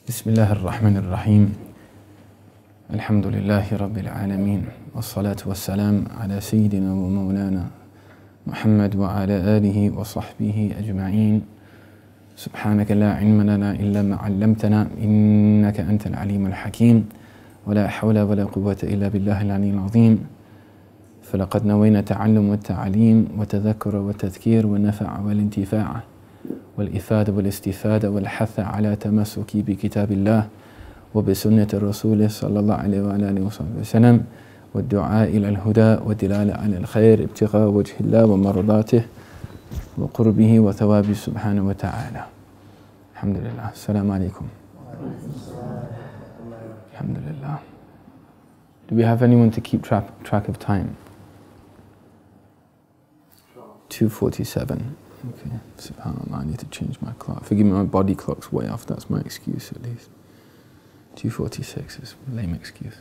بسم الله الرحمن الرحيم الحمد لله رب العالمين والصلاة والسلام على سيدنا ومولانا محمد وعلى آله وصحبه أجمعين سبحانك لا علم لنا إلا ما علمتنا إنك أنت العليم الحكيم ولا حول ولا قوة إلا بالله العلي العظيم فلقد نوينا تعلم والتعليم وتذكر والتذكير والنفع والانتفاع والإفادة والاستفادة والحث على تمسك بكتاب الله وبسنة الرسول صلى الله عليه وعلى آله وصحبه وسلم والدعاء إلى الهدى والدلالة على الخير ابتغاء وجه الله ومرضاته وقربه وثوابه سبحانه وتعالى. الحمد لله. السلام عليكم. الحمد لله. Do we have anyone to keep track of time? 2:47. Okay. Subhanallah, I need to change my clock. Forgive me, my body clock's way off. That's my excuse at least. 2:46 is a lame excuse.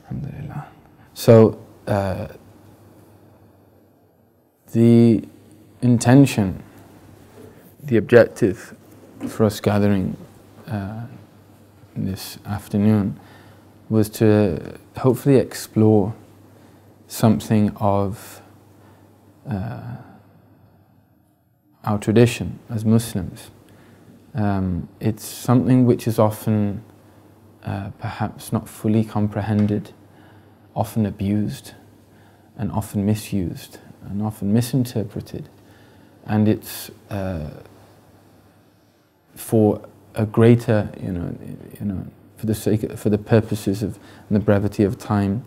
Alhamdulillah. So, the intention, the objective for us gathering this afternoon was to hopefully explore something of our tradition as Muslims. It's something which is often perhaps not fully comprehended, often abused, and often misused, and often misinterpreted. And it's for a greater, for the purposes of and the brevity of time,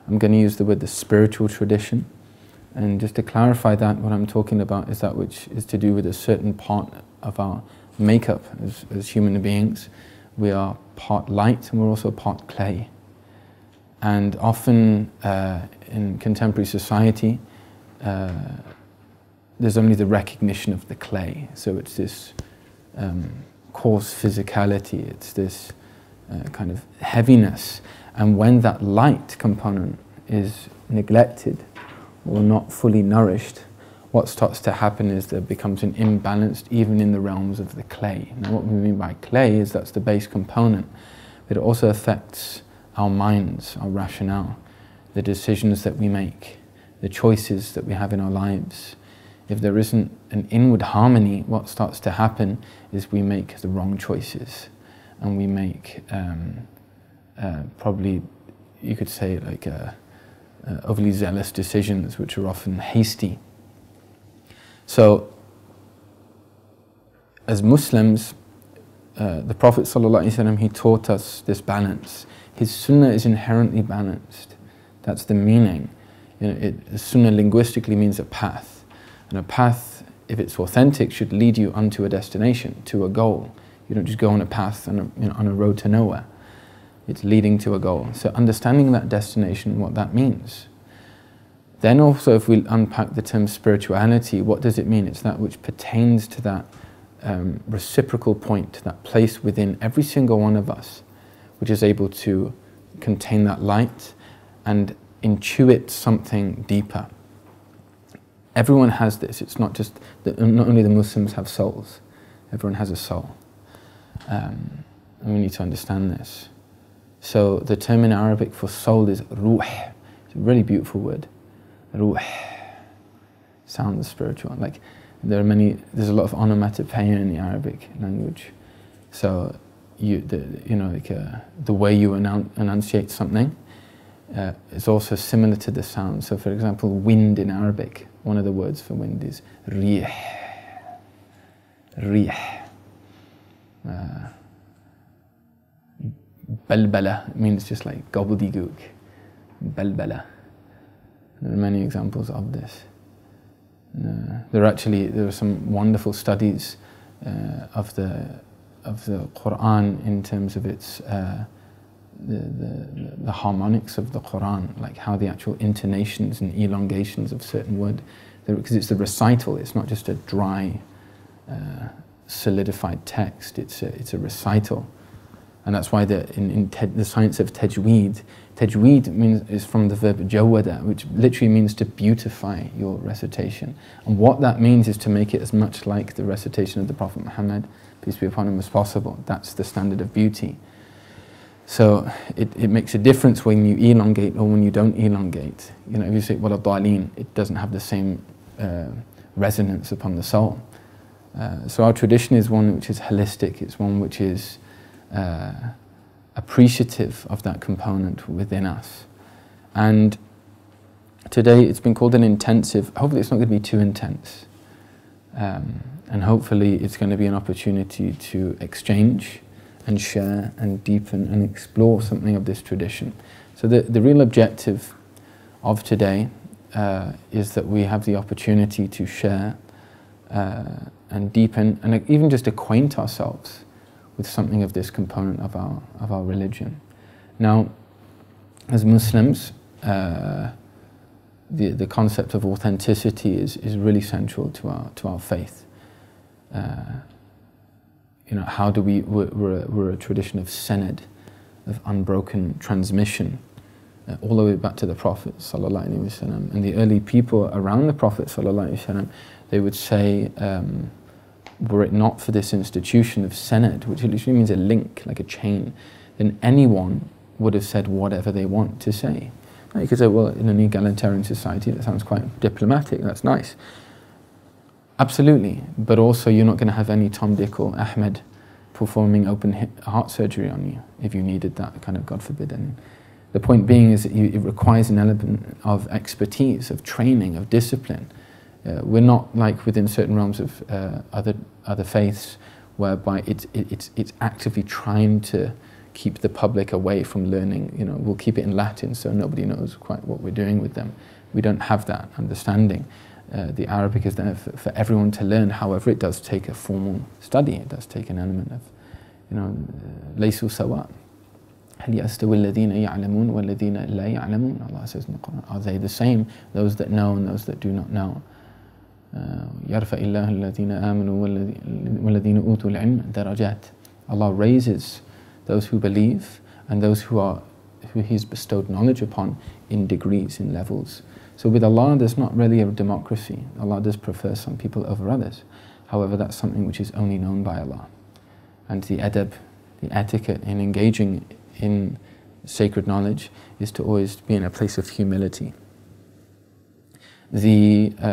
I'm going to use the word the spiritual tradition. And just to clarify that, what I'm talking about is that which is to do with a certain part of our makeup as human beings. We are part light and we're also part clay. And often in contemporary society, there's only the recognition of the clay. So it's this coarse physicality, it's this kind of heaviness. And when that light component is neglected or not fully nourished, what starts to happen is there becomes an imbalance even in the realms of the clay. Now what we mean by clay is that's the base component, but it also affects our minds, our rationale, the decisions that we make, the choices that we have in our lives. If there isn't an inward harmony, what starts to happen is we make the wrong choices, and we make probably, you could say, like overly zealous decisions which are often hasty. So, as Muslims, the Prophet ﷺ, he taught us this balance. His sunnah is inherently balanced. That's the meaning. Sunnah linguistically means a path. And a path, if it's authentic, should lead you onto a destination, to a goal. You don't just go on a path on a road to nowhere. It's leading to a goal. So understanding that destination, what that means. Then also, if we unpack the term spirituality, what does it mean? It's that which pertains to that reciprocal point, that place within every single one of us, which is able to contain that light and intuit something deeper. Everyone has this. It's not just that not only the Muslims have souls, everyone has a soul. And we need to understand this. So the term in Arabic for soul is ruh. It's a really beautiful word. Ruh sounds spiritual. Like there's a lot of onomatopoeia in the Arabic language. So the way you enunciate something is also similar to the sound. So for example, wind in Arabic, one of the words for wind is rih. Rih. Balbala means just like gobbledygook. Balbala. There are many examples of this. There are some wonderful studies of the Quran in terms of its the harmonics of the Quran, like how the actual intonations and elongations of certain words, because it's the recital. It's not just a dry, solidified text. It's a recital. And that's why the science of tajweed is from the verb jawada, which literally means to beautify your recitation. And what that means is to make it as much like the recitation of the Prophet Muhammad, peace be upon him, as possible. That's the standard of beauty. So it makes a difference when you elongate or when you don't elongate. You know, if you say wala dhalin, it doesn't have the same resonance upon the soul. So our tradition is one which is holistic. It's one which is appreciative of that component within us. And today it's been called an intensive. Hopefully it's not going to be too intense. And hopefully it's going to be an opportunity to exchange and share and deepen and explore something of this tradition. So the real objective of today is that we have the opportunity to share and deepen and even just acquaint ourselves with something of this component of our religion. Now, as Muslims, the concept of authenticity is really central to our faith. You know, how do we're a tradition of sanad, of unbroken transmission, all the way back to the Prophet sallallahu alaihi wasallam. And the early people around the Prophet sallallahu alaihi wasallam, they would say, were it not for this institution of sanad, which literally means a link, like a chain, then anyone would have said whatever they want to say. Now you could say, well, in an egalitarian society, that sounds quite diplomatic, that's nice. Absolutely, but also you're not going to have any Tom, Dick or Ahmed performing open heart surgery on you if you needed that kind of, God forbid. And the point being is that it requires an element of expertise, of training, of discipline. We're not like within certain realms of other faiths whereby it's actively trying to keep the public away from learning. You know, we'll keep it in Latin so nobody knows quite what we're doing with them. We don't have that understanding. The Arabic is there for everyone to learn. However, it does take a formal study. It does take an element of, you know, ليسوا سواء. هل يستوي الذين يعلمون والذين لا يعلمون? Allah says in the Quran, are they the same? Those that know and those that do not know. يرفع الله الذين آمنوا والذين أوتوا العلم درجات. Allah raises those who believe and those who He's bestowed knowledge upon in degrees, in levels. So with Allah, there's not really a democracy. Allah does prefer some people over others. However, that's something which is only known by Allah. And the adab, the etiquette in engaging in sacred knowledge is to always be in a place of humility. In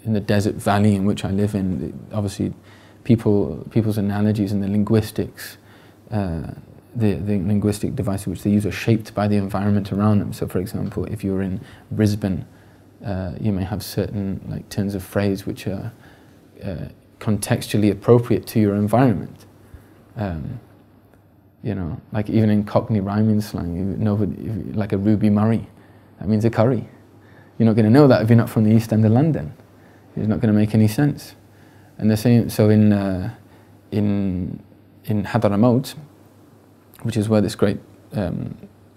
the desert valley in which I live in, obviously people's analogies and the linguistics, the linguistic devices which they use are shaped by the environment around them. So for example, if you're in Brisbane, you may have certain like turns of phrase which are contextually appropriate to your environment. You know, like even in Cockney rhyming slang, you know, like a Ruby Murray, that means a curry. You're not going to know that if you're not from the East End of London. It's not going to make any sense. And the same, so in Hadramaut, which is where this great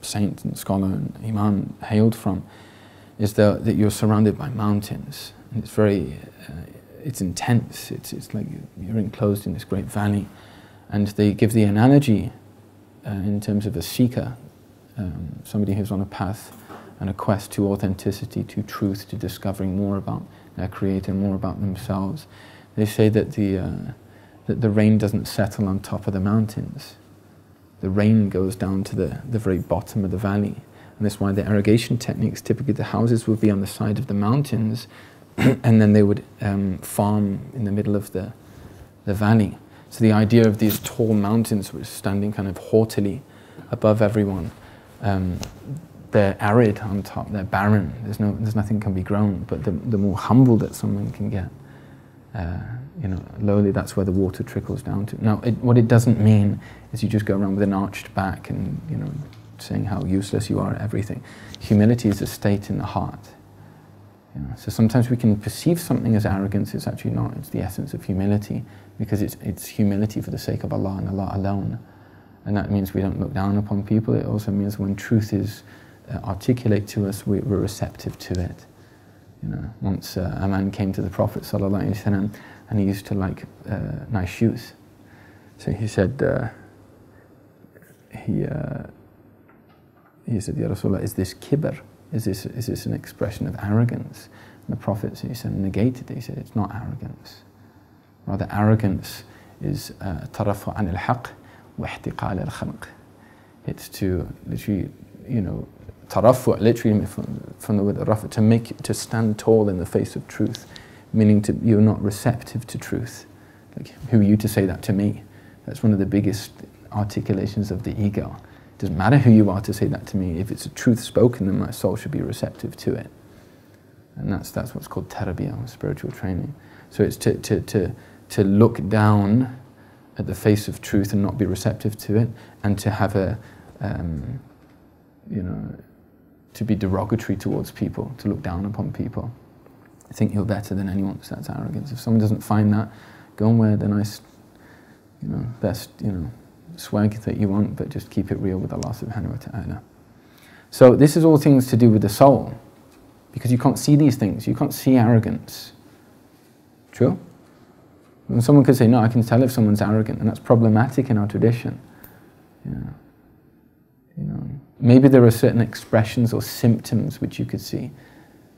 saint and scholar and Imam hailed from, is that you're surrounded by mountains. And it's very, it's intense. It's like you're enclosed in this great valley. And they give the analogy in terms of a seeker, somebody who's on a path and a quest to authenticity, to truth, to discovering more about their Creator, more about themselves. They say that the rain doesn't settle on top of the mountains. The rain goes down to the very bottom of the valley. And that's why the irrigation techniques, typically the houses would be on the side of the mountains and then they would farm in the middle of the valley. So the idea of these tall mountains which are standing kind of haughtily above everyone, they're arid on top, they're barren, there's nothing can be grown, but the more humble that someone can get, you know, lowly, that's where the water trickles down to. Now, what it doesn't mean is you just go around with an arched back and, you know, saying how useless you are at everything. Humility is a state in the heart. You know, so sometimes we can perceive something as arrogance. It's actually not. It's the essence of humility, because it's humility for the sake of Allah and Allah alone. And that means we don't look down upon people. It also means when truth is articulate to us, we're receptive to it. You know, once a man came to the Prophet ﷺ and he used to like nice shoes. So he said, he said, Ya Rasulullah, is this kibr? Is this an expression of arrogance? And the Prophet, so he said, negated it. He said, it's not arrogance. Rather, arrogance is tarafu an al-haq wa ihtiqal al-khalq. It's to literally, tarafu, literally from the word rafa, to stand tall in the face of truth, meaning you're not receptive to truth. Like, who are you to say that to me? That's one of the biggest articulations of the ego. It doesn't matter who you are to say that to me. If it's a truth spoken, then my soul should be receptive to it. And that's what's called tarbiyah, spiritual training. So it's to look down at the face of truth and not be receptive to it, and to have to be derogatory towards people, to look down upon people. I think you're better than anyone, so that's arrogance. If someone doesn't find that, go and wear the nice, best, swag that you want, but just keep it real with Allah subhanahu wa ta'ala. So this is all things to do with the soul, because you can't see these things. You can't see arrogance. True? And someone could say, no, I can tell if someone's arrogant, and that's problematic in our tradition. Maybe there are certain expressions or symptoms which you could see,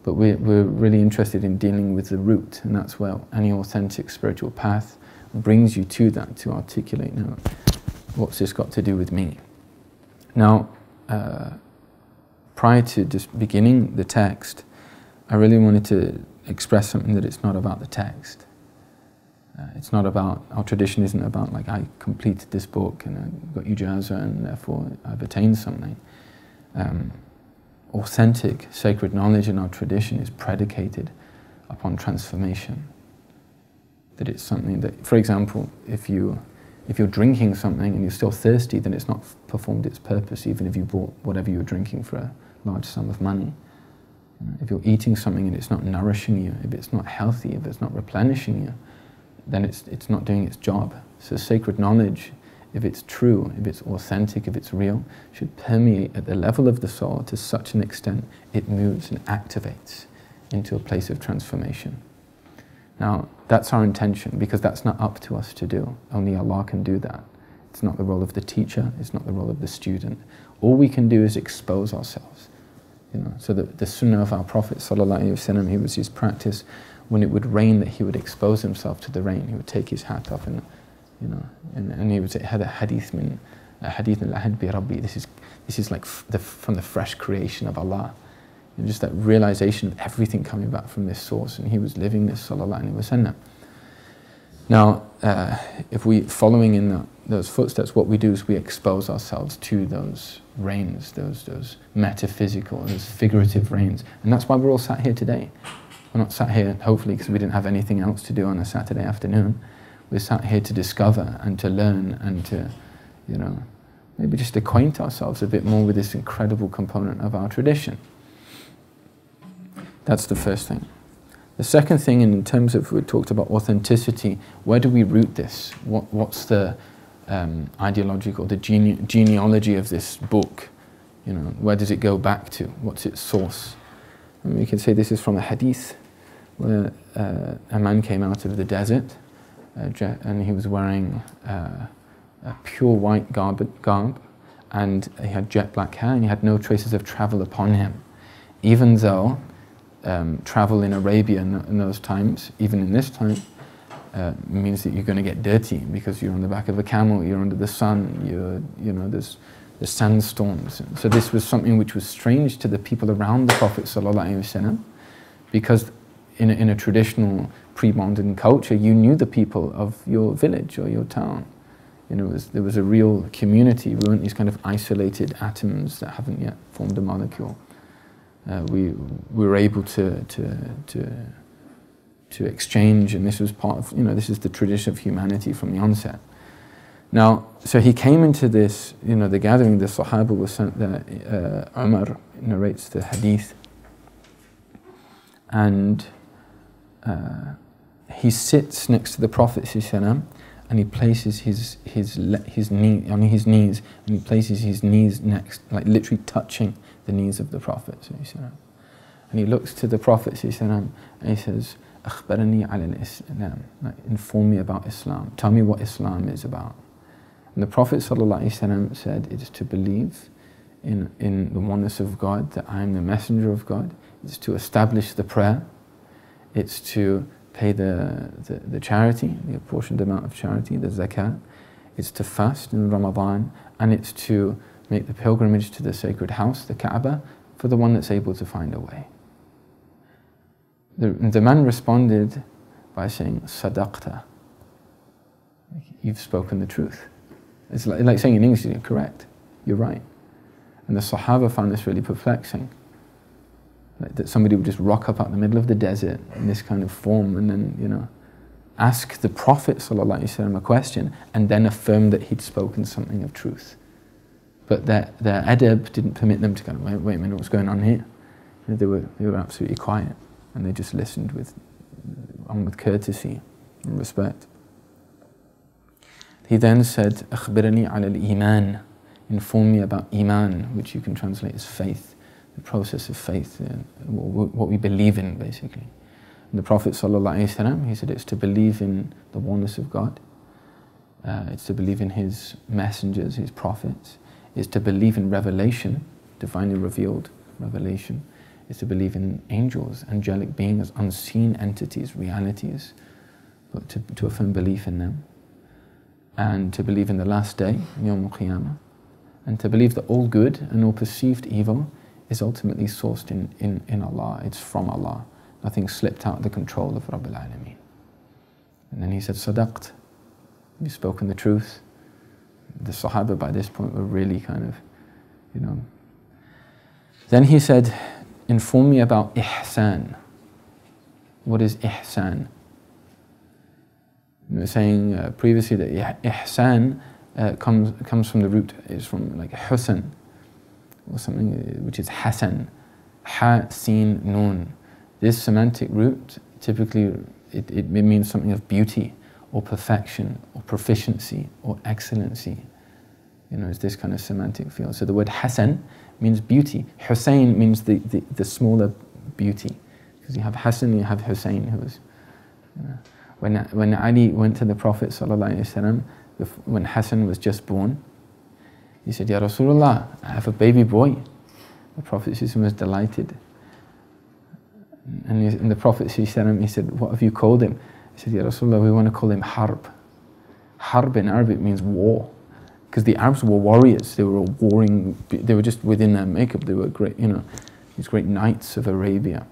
but we're really interested in dealing with the root, and that's where any authentic spiritual path brings you to that, to articulate, what's this got to do with me? Now, prior to just beginning the text, I really wanted to express something, that it's not about the text. It's not about, our tradition isn't about like, I completed this book and I got ijaza and therefore I've attained something. Authentic sacred knowledge in our tradition is predicated upon transformation. That it's something that, for example, if you're drinking something and you're still thirsty, then it's not performed its purpose, even if you bought whatever you were drinking for a large sum of money. If you're eating something and it's not nourishing you, if it's not healthy, if it's not replenishing you, then it's not doing its job. So sacred knowledge, if it's true, if it's authentic, if it's real, should permeate at the level of the soul to such an extent it moves and activates into a place of transformation. Now, that's our intention, because that's not up to us to do. Only Allah can do that. It's not the role of the teacher, it's not the role of the student. All we can do is expose ourselves. So the sunnah of our Prophet ﷺ, he was his practice, when it would rain, that he would expose himself to the rain. He would take his hat off and he would say, "Hada hadith min hadith al-Ahad bi Rabbi." This is like from the fresh creation of Allah. Just that realization of everything coming back from this source, and he was living this, sallallahu alaihi wasallam. Now, if we following in those footsteps, what we do is we expose ourselves to those rains, those metaphysical, those figurative rains, and that's why we're all sat here today. We're not sat here, hopefully, because we didn't have anything else to do on a Saturday afternoon. We're sat here to discover and to learn and to, maybe just acquaint ourselves a bit more with this incredible component of our tradition. That's the first thing. The second thing, in terms of, we talked about authenticity, where do we root this? What's the ideological, the genealogy of this book? Where does it go back to? What's its source? And we can say this is from a hadith, where a man came out of the desert, and he was wearing a pure white garb, and he had jet black hair, and he had no traces of travel upon him, even though travel in Arabia in those times, even in this time, means that you're going to get dirty, because you're on the back of a camel, you're under the sun, there's sandstorms. So this was something which was strange to the people around the Prophet ﷺ, because in a traditional pre-modern culture, you knew the people of your village or your town. There was a real community. We weren't these kind of isolated atoms that haven't yet formed a molecule. We were able to exchange, and this was part of, this is the tradition of humanity from the onset. Now, so he came into this, the gathering, the Sahaba was sent there. Umar narrates the hadith, and he sits next to the Prophet ﷺ, and he places his knee on his knees, and he places his knees next, like literally touching the knees of the Prophet ﷺ. And he looks to the Prophet ﷺ, and he says, "Akhbarani ala al-Islam," like, inform me about Islam. Tell me what Islam is about. And the Prophet ﷺ said it is to believe in the oneness of God, that I am the messenger of God. It's to establish the prayer. It's to pay the charity, the apportioned amount of charity, the zakat. It's to fast in Ramadan, and it's to make the pilgrimage to the sacred house, the Kaaba, for the one that's able to find a way. The man responded by saying, Sadaqta. You've spoken the truth. It's like saying in English, you're correct, you're right. And the Sahaba found this really perplexing. Like that somebody would just rock up out the middle of the desert in this kind of form and then, ask the Prophet ﷺ a question and then affirm that he'd spoken something of truth. But their Adab didn't permit them to go, wait a minute, what's going on here? They were absolutely quiet, and they just listened with courtesy and respect. He then said, أخبرني على الإيمان, inform me about Iman, which you can translate as faith, the process of faith, what we believe in, basically. And the Prophet ﷺ, he said it's to believe in the oneness of God, it's to believe in his messengers, his prophets, it's to believe in revelation, divinely revealed revelation, it's to believe in angels, angelic beings, unseen entities, realities, but to affirm belief in them, and to believe in the last day, Yawm al-Qiyamah, and to believe that all good and all perceived evil is ultimately sourced in Allah, it's from Allah. Nothing slipped out of the control of Rabbil Alameen. And then he said, Sadaqt, you've spoken the truth. The Sahaba by this point were really kind of, Then he said, inform me about Ihsan. What is Ihsan? We were saying previously that Ihsan comes from the root, is from like Husn, or something which is Hasan, Ha, Sin, Nun. This semantic root, typically, it means something of beauty, or perfection, or proficiency, or excellency. It's this kind of semantic field. So the word Hasan means beauty. Hussein means the smaller beauty. Because you have Hasan, you have Hussein, who was... When Ali went to the Prophet ﷺ, when Hasan was just born, he said, Ya Rasulullah, I have a baby boy. The Prophet was delighted. And the Prophet he said, what have you called him? He said, Ya Rasulullah, we want to call him Harb. Harb in Arabic means war. Because the Arabs were warriors, they were warring, they were just within their makeup, they were great, these great knights of Arabia.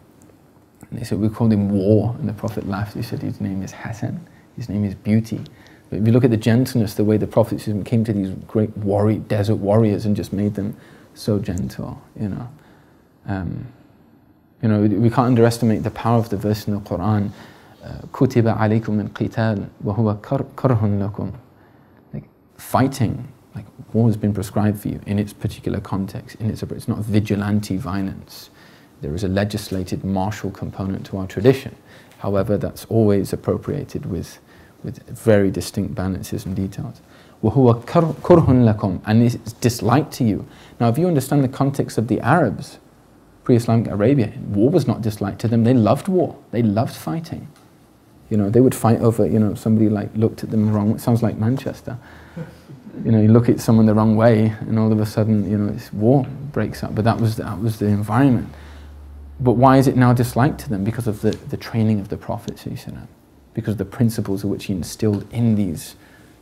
And they said, we called him War, and the Prophet laughed. He said, his name is Hasan, his name is beauty. But if you look at the gentleness, the way the Prophet came to these great desert warriors and just made them so gentle, we can't underestimate the power of the verse in the Quran, كُتِبَ عَلَيْكُمْ الْقِتَالِ وَهُوَ كَرْهٌ لَكُمْ. Like fighting, like war has been prescribed for you in its particular context. It's not vigilante violence. There is a legislated martial component to our tradition. However, that's always appropriated with very distinct balances and details. وَهُوَ كَرْهٌ لَكُمْ, and it's disliked to you. Now, if you understand the context of the Arabs, pre-Islamic Arabia, war was not disliked to them. They loved war. They loved fighting. They would fight over, somebody like looked at them wrong. It sounds like Manchester. You look at someone the wrong way, and all of a sudden, it's war breaks out. But that was the environment. But why is it now disliked to them? Because of the training of the Prophet, because of the principles of which he instilled in these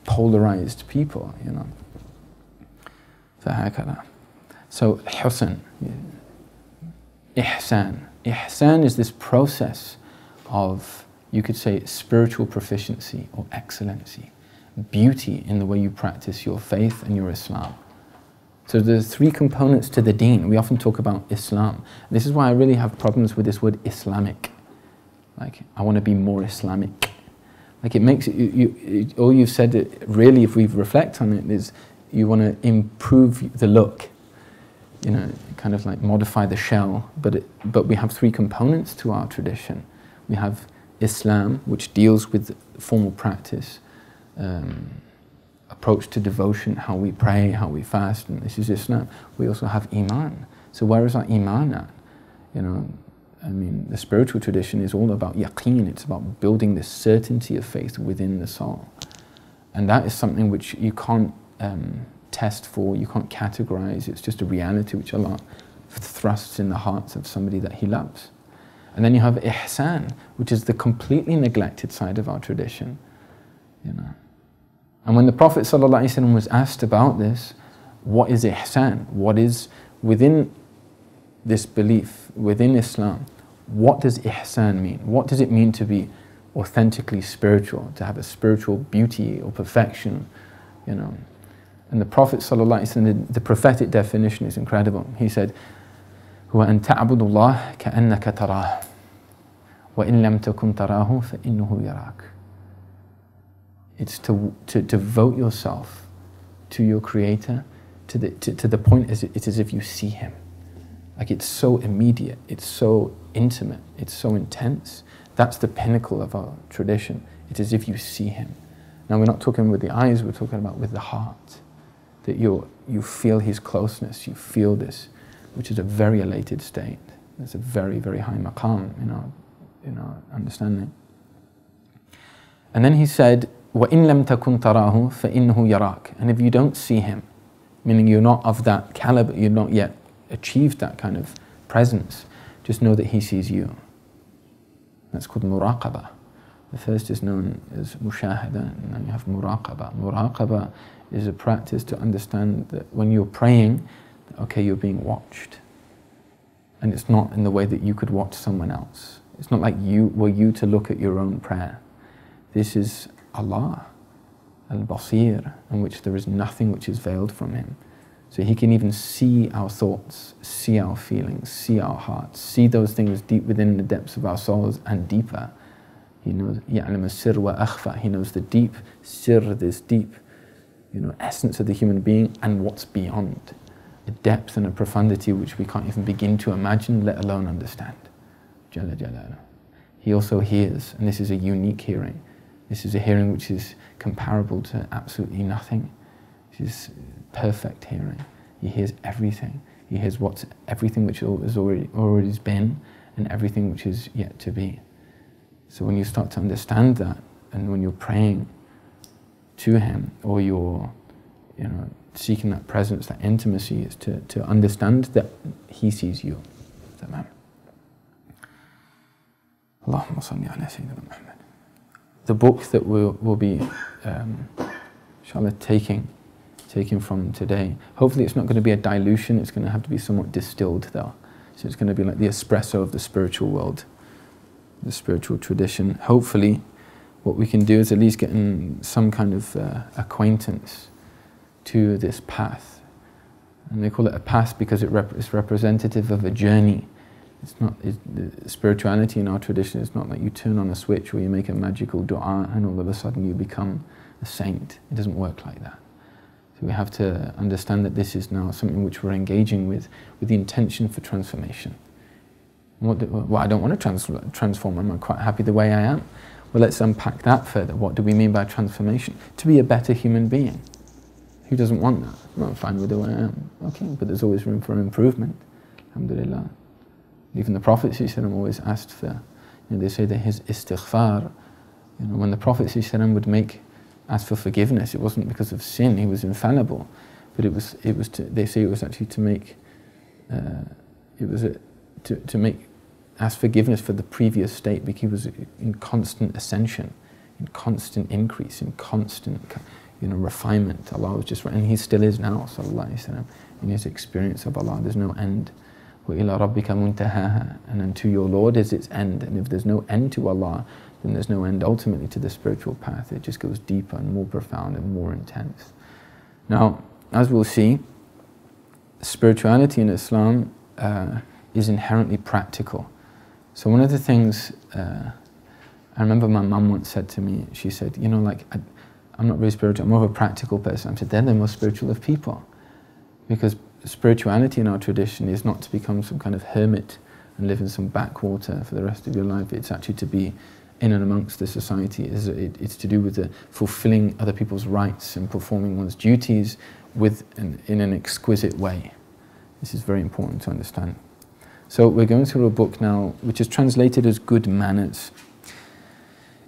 polarized people, So, Husn, Ihsan. Ihsan is this process of, you could say, spiritual proficiency or excellency, beauty in the way you practice your faith and your Islam. So there's three components to the deen. We often talk about Islam. This is why I really have problems with this word Islamic. Like, I want to be more Islamic. Like, it makes it, all you've said, really, if we reflect on it, is you want to improve the look. Kind of like modify the shell. But we have three components to our tradition. We have Islam, which deals with formal practice, approach to devotion, how we pray, how we fast, and this is Islam. We also have Iman. So where is our Iman at? The spiritual tradition is all about yaqeen. It's about building this certainty of faith within the soul. And that is something which you can't test for, you can't categorize. It's just a reality which Allah thrusts in the hearts of somebody that He loves. And then you have ihsan, which is the completely neglected side of our tradition. And when the Prophet ﷺ was asked about this, what is ihsan? What is within this belief, within Islam, what does ihsan mean? What does it mean to be authentically spiritual, to have a spiritual beauty or perfection, And the Prophet ﷺ, the prophetic definition is incredible. He said, هو أن تعبد الله كأنك تراه وإن لم تكن تراه فإنه يراك. It's to devote yourself to your Creator to the point it's as if you see Him. Like, it's so immediate, it's so intimate, it's so intense. That's the pinnacle of our tradition. It's as if you see Him. Now, we're not talking with the eyes, we're talking about with the heart. That you feel His closeness, you feel this, which is a very elated state. It's a very, very high maqam in our understanding. And then he said, وَإِن لَمْ تَكُنْ تَرَاهُ فَإِنَّهُ يَرَاكَ. And if you don't see Him, meaning you're not of that caliber, you've not yet achieved that kind of presence, just know that He sees you. That's called muraqabah. The first is known as mushahada, and then you have muraqabah. Muraqabah is a practice to understand that when you're praying, okay, you're being watched. And it's not in the way that you could watch someone else. It's not like you to look at your own prayer. This is Allah, al-Basir, in which there is nothing which is veiled from Him. So He can even see our thoughts, see our feelings, see our hearts, see those things deep within the depths of our souls and deeper. He knows يَعْلَمُ السِّرَّ وَأَخْفَى. He knows the deep sir, this deep essence of the human being, and what's beyond. A depth and a profundity which we can't even begin to imagine, let alone understand. Jalla Jalaluh. He also hears, and this is a unique hearing. This is a hearing which is comparable to absolutely nothing. This is perfect hearing. He hears everything. He hears everything which has already been, and everything which is yet to be. So when you start to understand that, and when you're praying to Him, or you're seeking that presence, that intimacy, is to understand that He sees you. Tamam. Allahumma salli ala Sayyidina Muhammad. The book that we'll be inshallah taking from today, hopefully it's not going to be a dilution, it's going to have to be somewhat distilled though. So it's going to be like the espresso of the spiritual world, the spiritual tradition. Hopefully what we can do is at least get in some kind of acquaintance to this path. And they call it a path because it's representative of a journey. It's not, spirituality in our tradition is not like you turn on a switch or you make a magical dua and all of a sudden you become a saint. It doesn't work like that. So we have to understand that this is now something which we're engaging with the intention for transformation. Well, I don't want to transform, I'm quite happy the way I am. Well, let's unpack that further. What do we mean by transformation? To be a better human being. Who doesn't want that? I'm fine with the way I am. Okay, but there's always room for improvement. Alhamdulillah. Even the Prophet ﷺ always asked for, they say that his istighfar, when the Prophet ﷺ would ask for forgiveness, it wasn't because of sin, he was infallible, but they say it was actually to make, ask forgiveness for the previous state, because he was in constant ascension, in constant increase, in constant refinement. Allah was just, and He still is now, sallallahu alaihi wasallam, in His experience of Allah. There's no end. وَإِلَىٰ رَبِّكَ مُنْتَهَاهَا. And unto your Lord is its end. And if there's no end to Allah, then there's no end ultimately to the spiritual path. It just goes deeper and more profound and more intense. Now, as we'll see, spirituality in Islam is inherently practical. So one of the things, I remember my mum once said to me, she said, I'm not really spiritual, I'm more of a practical person. I said, they're the most spiritual of people. Because spirituality in our tradition is not to become some kind of hermit and live in some backwater for the rest of your life. It's actually to be in and amongst the society. It's to do with the fulfilling other people's rights and performing one's duties in an exquisite way. This is very important to understand. So we're going through a book now which is translated as Good Manners.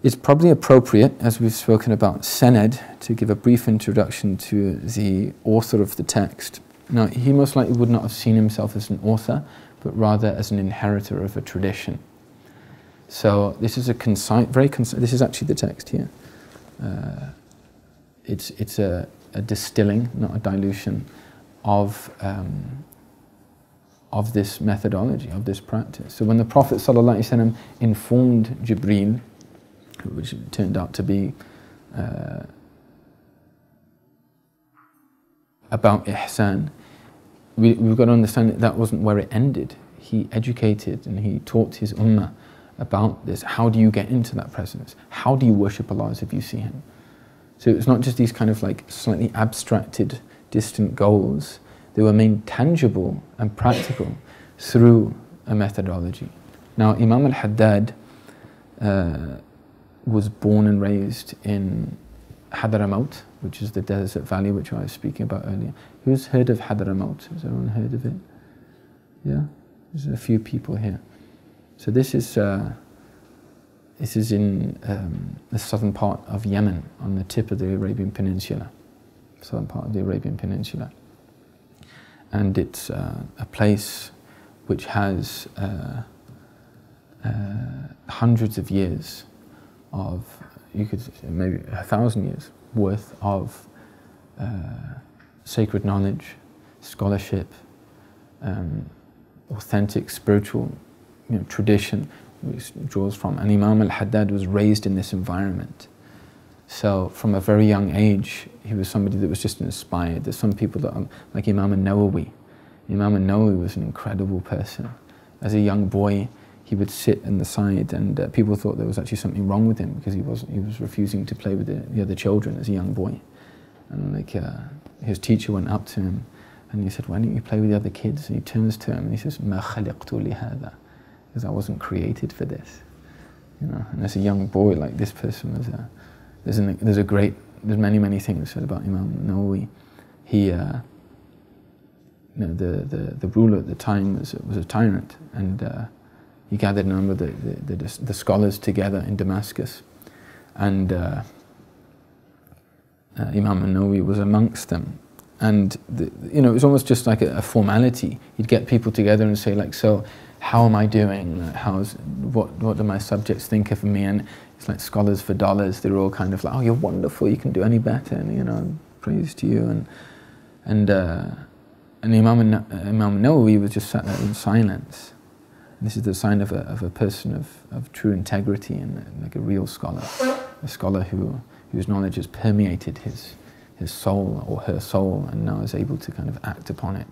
It's probably appropriate, as we've spoken about Sanad, to give a brief introduction to the author of the text. Now, he most likely would not have seen himself as an author, but rather as an inheritor of a tradition. So this is a concise, very concise, this is actually the text here. It's a distilling, not a dilution, of this methodology, of this practice. So when the Prophet ﷺ informed Jibreel, which turned out to be about ihsan, we've got to understand that wasn't where it ended. He educated and he taught his ummah about this. How do you get into that presence? How do you worship Allah as if you see Him? So it's not just these kind of like slightly abstracted, distant goals. They were made tangible and practical through a methodology. Now, Imam al-Haddad was born and raised in Hadramaut, which is the desert valley which I was speaking about earlier. Who's heard of Hadramaut? Has everyone heard of it? Yeah? There's a few people here. So this is in the southern part of Yemen, on the tip of the Arabian Peninsula. Southern part of the Arabian Peninsula. And it's a place which has hundreds of years of, you could say maybe 1,000 years worth of sacred knowledge, scholarship, authentic spiritual tradition, which draws from. And Imam al-Haddad was raised in this environment. So from a very young age, he was somebody that was just inspired. There's some people that are like Imam al-Nawawi. Imam al-Nawawi was an incredible person. As a young boy, he would sit on the side, and people thought there was actually something wrong with him because he was refusing to play with the other children as a young boy. And like his teacher went up to him and he said, "Why don't you play with the other kids?" And he turns to him and he says, "Ma khaliqtu li hadha," because I wasn't created for this. And as a young boy, like this person was there's many things said about Imam Nawawi. He the ruler at the time was a tyrant, and he gathered a number of the scholars together in Damascus, and Imam Nawawi was amongst them. And it was almost just like a formality. He'd get people together and say, like, "So, how am I doing? What do my subjects think of me?" And it's like scholars for dollars. They're all kind of like, "Oh, you're wonderful. You can do any better." And praise to you. And Imam Nawawi was just sat there in silence. And this is the sign of a person of true integrity and like a real scholar, a scholar whose knowledge has permeated his soul or her soul and now is able to kind of act upon it.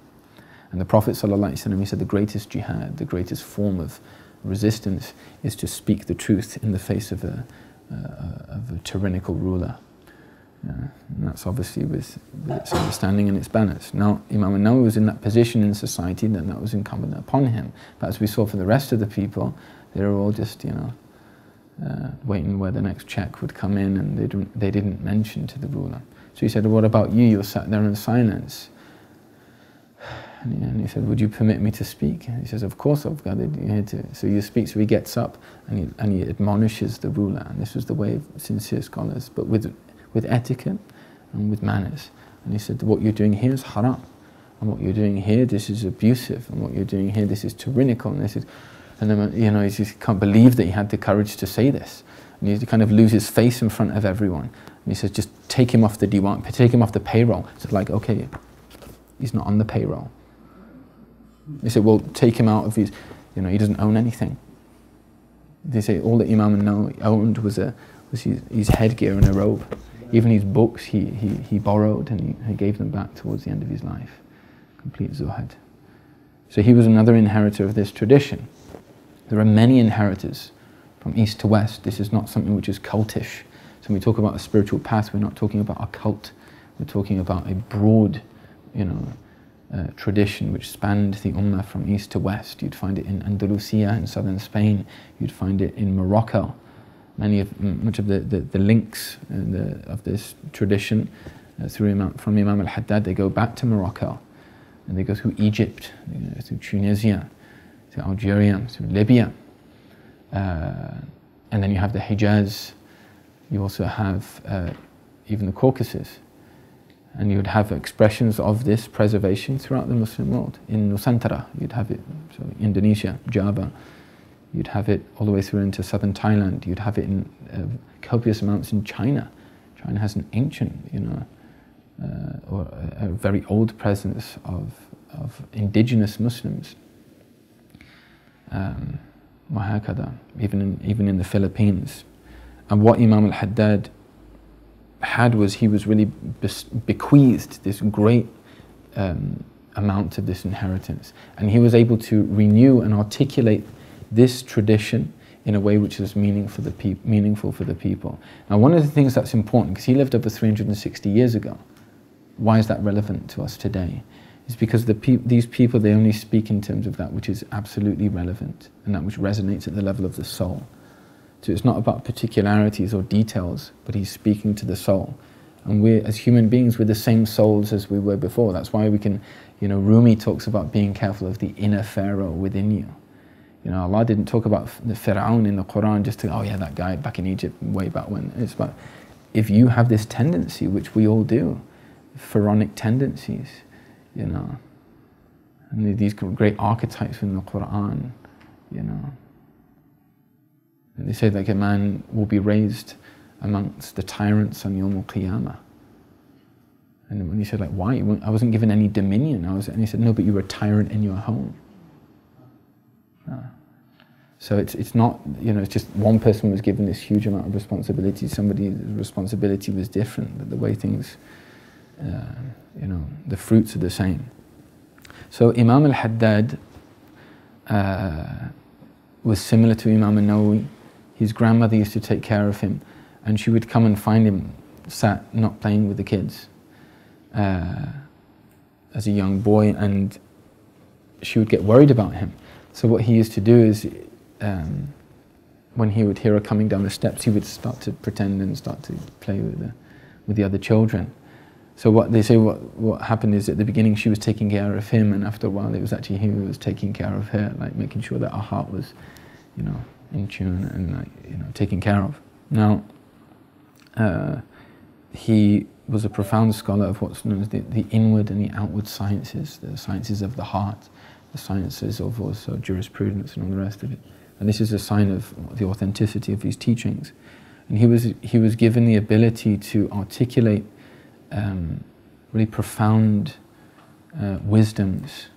And the Prophet ﷺ, he said the greatest jihad, the greatest form of resistance is to speak the truth in the face of a tyrannical ruler. And that's obviously with its understanding and its balance. Now, Imam Nawawi was in that position in society that was incumbent upon him. But as we saw for the rest of the people, they were all just, waiting where the next check would come in, and they didn't mention to the ruler. So he said, "What about you? You're sat there in silence." And he said, "Would you permit me to speak?" And he says, "Of course, I've got it here to." So he speaks. So he gets up and he admonishes the ruler. And this was the way of sincere scholars, but with etiquette and with manners. And he said, "What you're doing here is haram, and what you're doing here, this is abusive, and what you're doing here, this is tyrannical, and this is." And then he just can't believe that he had the courage to say this. And he kind of lose his face in front of everyone. And he says, "Just take him off the diwan, take him off the payroll." So like, okay, he's not on the payroll. They said, "Well, take him out of his, he doesn't own anything." They say all that Imam Nawawi owned was his headgear and a robe. Even his books he borrowed and he gave them back towards the end of his life. Complete zuhad. So he was another inheritor of this tradition. There are many inheritors from east to west. This is not something which is cultish. So when we talk about a spiritual path, we're not talking about a cult. We're talking about a broad, tradition which spanned the ummah from east to west. You'd find it in Andalusia in southern Spain. You'd find it in Morocco. Much of the links of this tradition from Imam al-Haddad, they go back to Morocco, and they go through Egypt, through Tunisia, through Algeria, through Libya, and then you have the Hijaz You also have even the Caucasus. And you would have expressions of this preservation throughout the Muslim world. In Nusantara, you'd have it, so Indonesia, Java. You'd have it all the way through into southern Thailand. You'd have it in copious amounts in China. China has an ancient, or a very old presence of indigenous Muslims. Even in the Philippines. And what Imam al-Haddad had was, he was really bequeathed this great amount of this inheritance, and he was able to renew and articulate this tradition in a way which is meaningful for the people. Now, one of the things that's important, because he lived over 360 years ago, why is that relevant to us today? It's because these people, they only speak in terms of that which is absolutely relevant and that which resonates at the level of the soul. So it's not about particularities or details, but he's speaking to the soul. And we, as human beings, we're the same souls as we were before. That's why we can, Rumi talks about being careful of the inner Pharaoh within you. Allah didn't talk about the Fir'aun in the Quran just to, oh yeah, that guy back in Egypt way back when. It's about, if you have this tendency, which we all do, pharaonic tendencies, and these great archetypes in the Quran, And they say like a man will be raised amongst the tyrants on Yawm al-Qiyamah. And when he said like, why? I wasn't given any dominion. And he said, no, but you were a tyrant in your home. So it's not, it's just one person was given this huge amount of responsibility. Somebody's responsibility was different, but the way things, the fruits are the same. So Imam al-Haddad was similar to Imam al-Nawawi. His grandmother used to take care of him, and she would come and find him sat not playing with the kids as a young boy, and she would get worried about him. So what he used to do is, when he would hear her coming down the steps, he would start to pretend and start to play with the other children. So what they say, what happened is, at the beginning she was taking care of him, and after a while it was actually him who was taking care of her, like making sure that her heart was, in tune and taken care of. Now, he was a profound scholar of what's known as the inward and the outward sciences, the sciences of the heart, the sciences of also jurisprudence and all the rest of it. And this is a sign of the authenticity of his teachings. And he was given the ability to articulate really profound wisdoms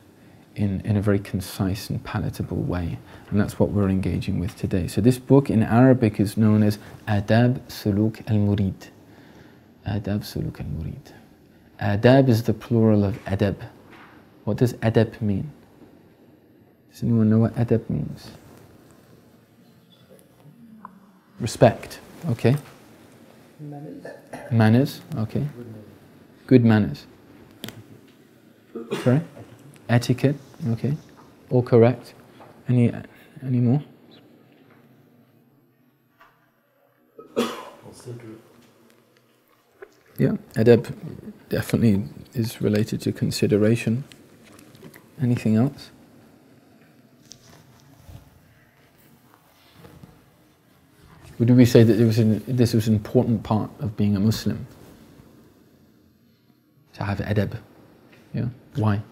in a very concise and palatable way. And that's what we're engaging with today. So this book in Arabic is known as Adab, Suluk, al-Murid. Adab, Suluk, al-Murid. Adab is the plural of Adab. What does Adab mean? Does anyone know what Adab means? Respect, okay. Manners, okay. Good manners. Sorry? Etiquette, okay. All correct. Any more? Yeah, adab definitely is related to consideration. Anything else? Would we say that this was an important part of being a Muslim? To have adab? Yeah. Why?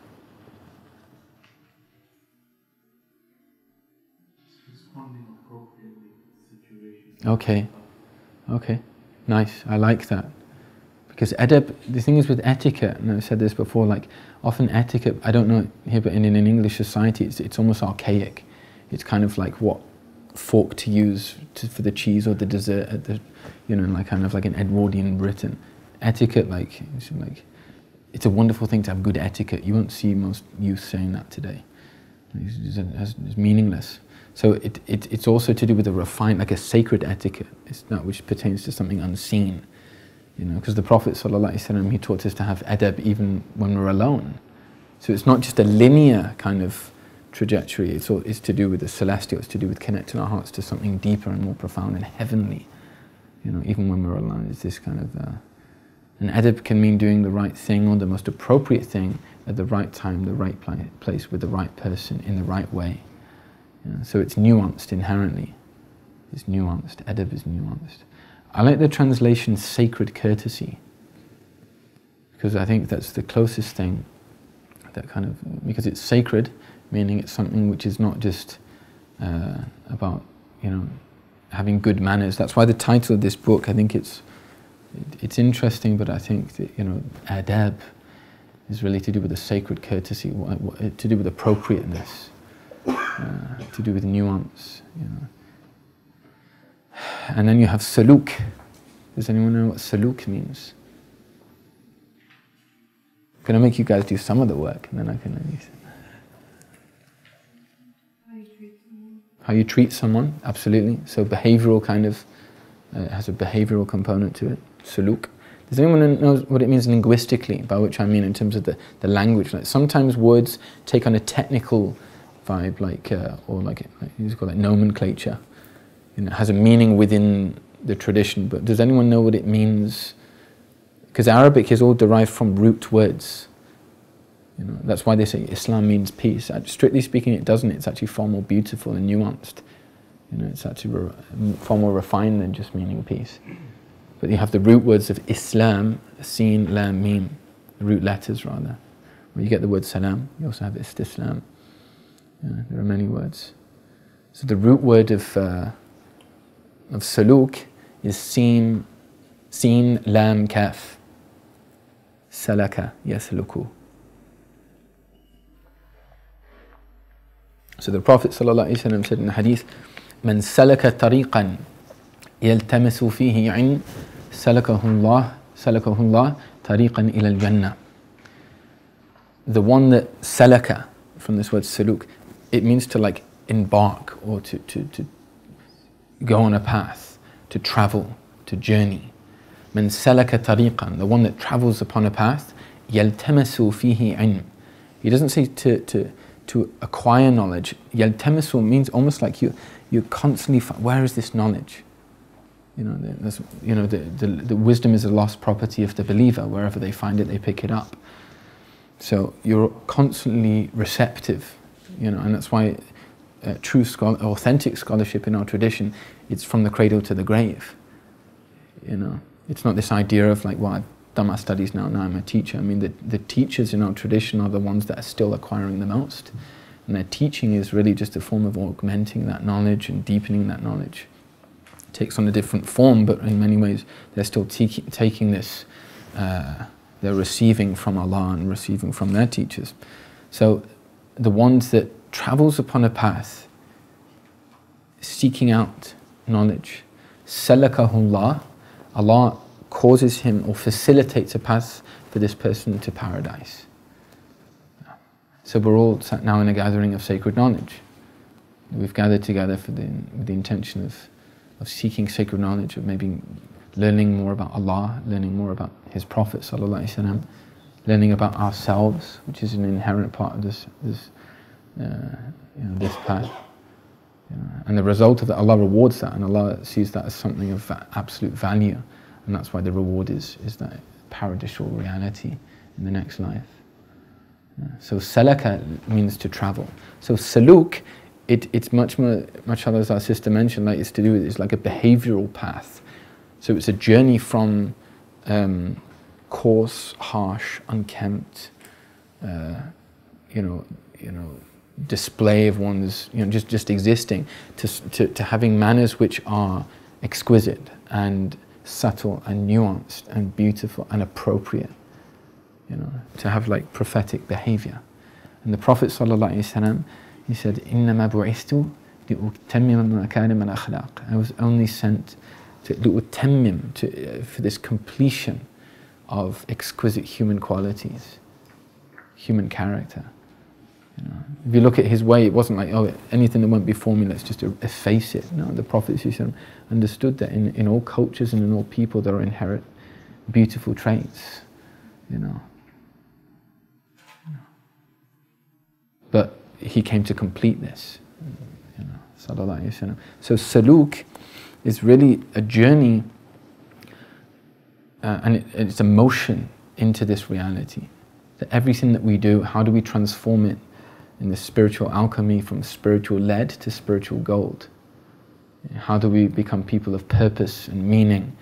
Responding appropriately to situations. Okay, nice. I like that. Because adab, the thing is with etiquette, and I've said this before, like often etiquette, I don't know here, but in an English society, it's almost archaic. It's kind of like what fork to use for the cheese or the dessert at the, like kind of like an Edwardian Britain. Etiquette, it's a wonderful thing to have good etiquette. You won't see most youth saying that today. It's meaningless. So it's also to do with a refined, like a sacred etiquette. It's that which pertains to something unseen. Because the Prophet ﷺ, he taught us to have adab even when we're alone. So it's not just a linear kind of trajectory, it's to do with the celestial, it's to do with connecting our hearts to something deeper and more profound and heavenly. Even when we're alone, it's this kind of... and adab can mean doing the right thing or the most appropriate thing at the right time, the right place, with the right person, in the right way. So it's nuanced inherently. It's nuanced. Adab is nuanced. I like the translation sacred courtesy, because I think that's the closest thing, that kind of, because it's sacred, meaning it's something which is not just about, you know, having good manners. That's why the title of this book, I think it's interesting, but I think that, you know, Adab is really to do with the sacred courtesy, to do with appropriateness, to do with nuance, you know. And then you have Suluk. Does anyone know what Suluk means? I'm going to make you guys do some of the work, and then I can use it. How you treat someone, absolutely. So behavioural kind of, has a behavioural component to it. Suluk. Does anyone know what it means linguistically, by which I mean in terms of the language? Like sometimes words take on a technical vibe, like, or like you call it nomenclature. You know, it has a meaning within the tradition, but does anyone know what it means? Because Arabic is all derived from root words. You know, that's why they say Islam means peace. Strictly speaking, it doesn't. It's actually far more beautiful and nuanced. You know, it's actually far more refined than just meaning peace. But you have the root words of Islam, Sin, Lam, Mim, the root letters rather. Where you get the word Salam, you also have Istislam. There are many words. So the root word of Suluk is Sin, Lam, Kaf. Salaka, yasluku. So the Prophet ﷺ said in the hadith, "Man salaka tariqan yaltamisu fihi 'ilm, salakahu Allah tariqan ila al-jannah." The one that salaka, from this word suluk, it means to like embark or to go on a path, to travel, to journey. Man salaka tariqan, the one that travels upon a path, yaltamisu fihi 'ilm. He doesn't say to acquire knowledge. Yaltamisu means almost like you constantly find, where is this knowledge? You know, the wisdom is a lost property of the believer. Wherever they find it, they pick it up. So you're constantly receptive, you know, and that's why authentic scholarship in our tradition, it's from the cradle to the grave. You know, it's not this idea of like, well, I've done my studies now I'm a teacher. I mean, the teachers in our tradition are the ones that are still acquiring the most. And their teaching is really just a form of augmenting that knowledge and deepening that knowledge. It takes on a different form, but in many ways they're still taking this, they're receiving from Allah and receiving from their teachers. So the ones that travels upon a path, seeking out knowledge, salakahullah, Allah causes him or facilitates a path for this person to paradise. So we're all sat now in a gathering of sacred knowledge. We've gathered together with the intention of seeking sacred knowledge, of maybe learning more about Allah, learning more about His Prophet ﷺ, learning about ourselves, which is an inherent part of this path. And the result of that, Allah rewards that, and Allah sees that as something of absolute value. And that's why the reward is that paradisial reality in the next life. So salaka means to travel. So saluk, it's much other, as our sister mentioned, like it's to do with, it's like a behavioral path. So it's a journey from coarse, harsh, unkempt, display of one's, just existing, to having manners which are exquisite and subtle and nuanced and beautiful and appropriate, to have like prophetic behavior. And the Prophet ﷺ, he said, إِنَّمَا بُعِثْتُ لِأُتَمِّمَ مَكَارِمَ الْأَخْلَاقِ. I was only sent for this completion of exquisite human qualities, human character. If you look at his way, it wasn't like, oh, anything that won't be for me, let's just efface it. No, the Prophet understood that in all cultures and in all people there are inherent beautiful traits, But he came to complete this, sallallahu alaihi wasallam. So Suluk is really a journey, and it's a motion into this reality. That everything that we do, how do we transform it in this spiritual alchemy from spiritual lead to spiritual gold? How do we become people of purpose and meaning,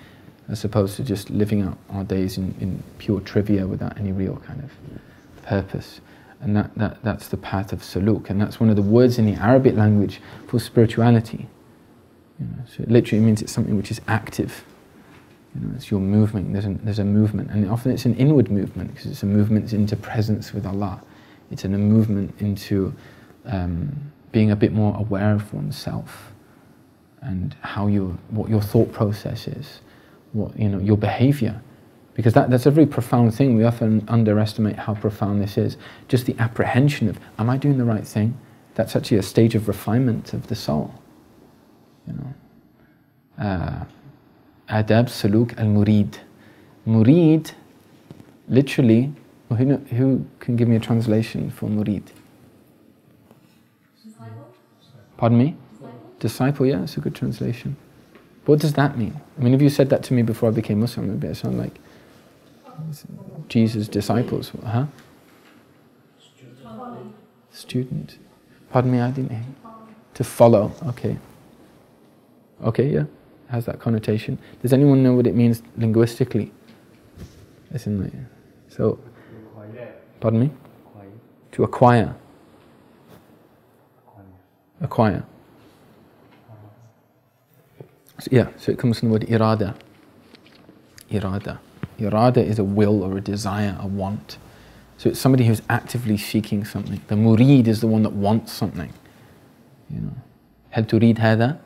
as opposed to just living out our days in pure trivia without any real kind of purpose? And that's the path of suluk, and that's one of the words in the Arabic language for spirituality. So it literally means it's something which is active. It's your movement. There's a movement, and often it's an inward movement because it's a movement into presence with Allah. It's a movement into being a bit more aware of oneself and what your thought process is, your behavior, because that's a very profound thing. We often underestimate how profound this is. Just the apprehension of, am I doing the right thing? That's actually a stage of refinement of the soul. Adab, Suluk, al-Murid. Murid, literally, who can give me a translation for Murid? Disciple? Pardon me? Disciple, yeah, it's a good translation. What does that mean? I mean, if you said that to me before I became Muslim, it would sound like Jesus' disciples, huh? Student. Pardon me, I didn't hear. To follow, okay. Okay, yeah, has that connotation. Does anyone know what it means linguistically? So, pardon me? To acquire. Acquire. So, yeah, so it comes from the word irada. Irada. Irada is a will or a desire, a want. So it's somebody who's actively seeking something. The murid is the one that wants something. Hal turid hada?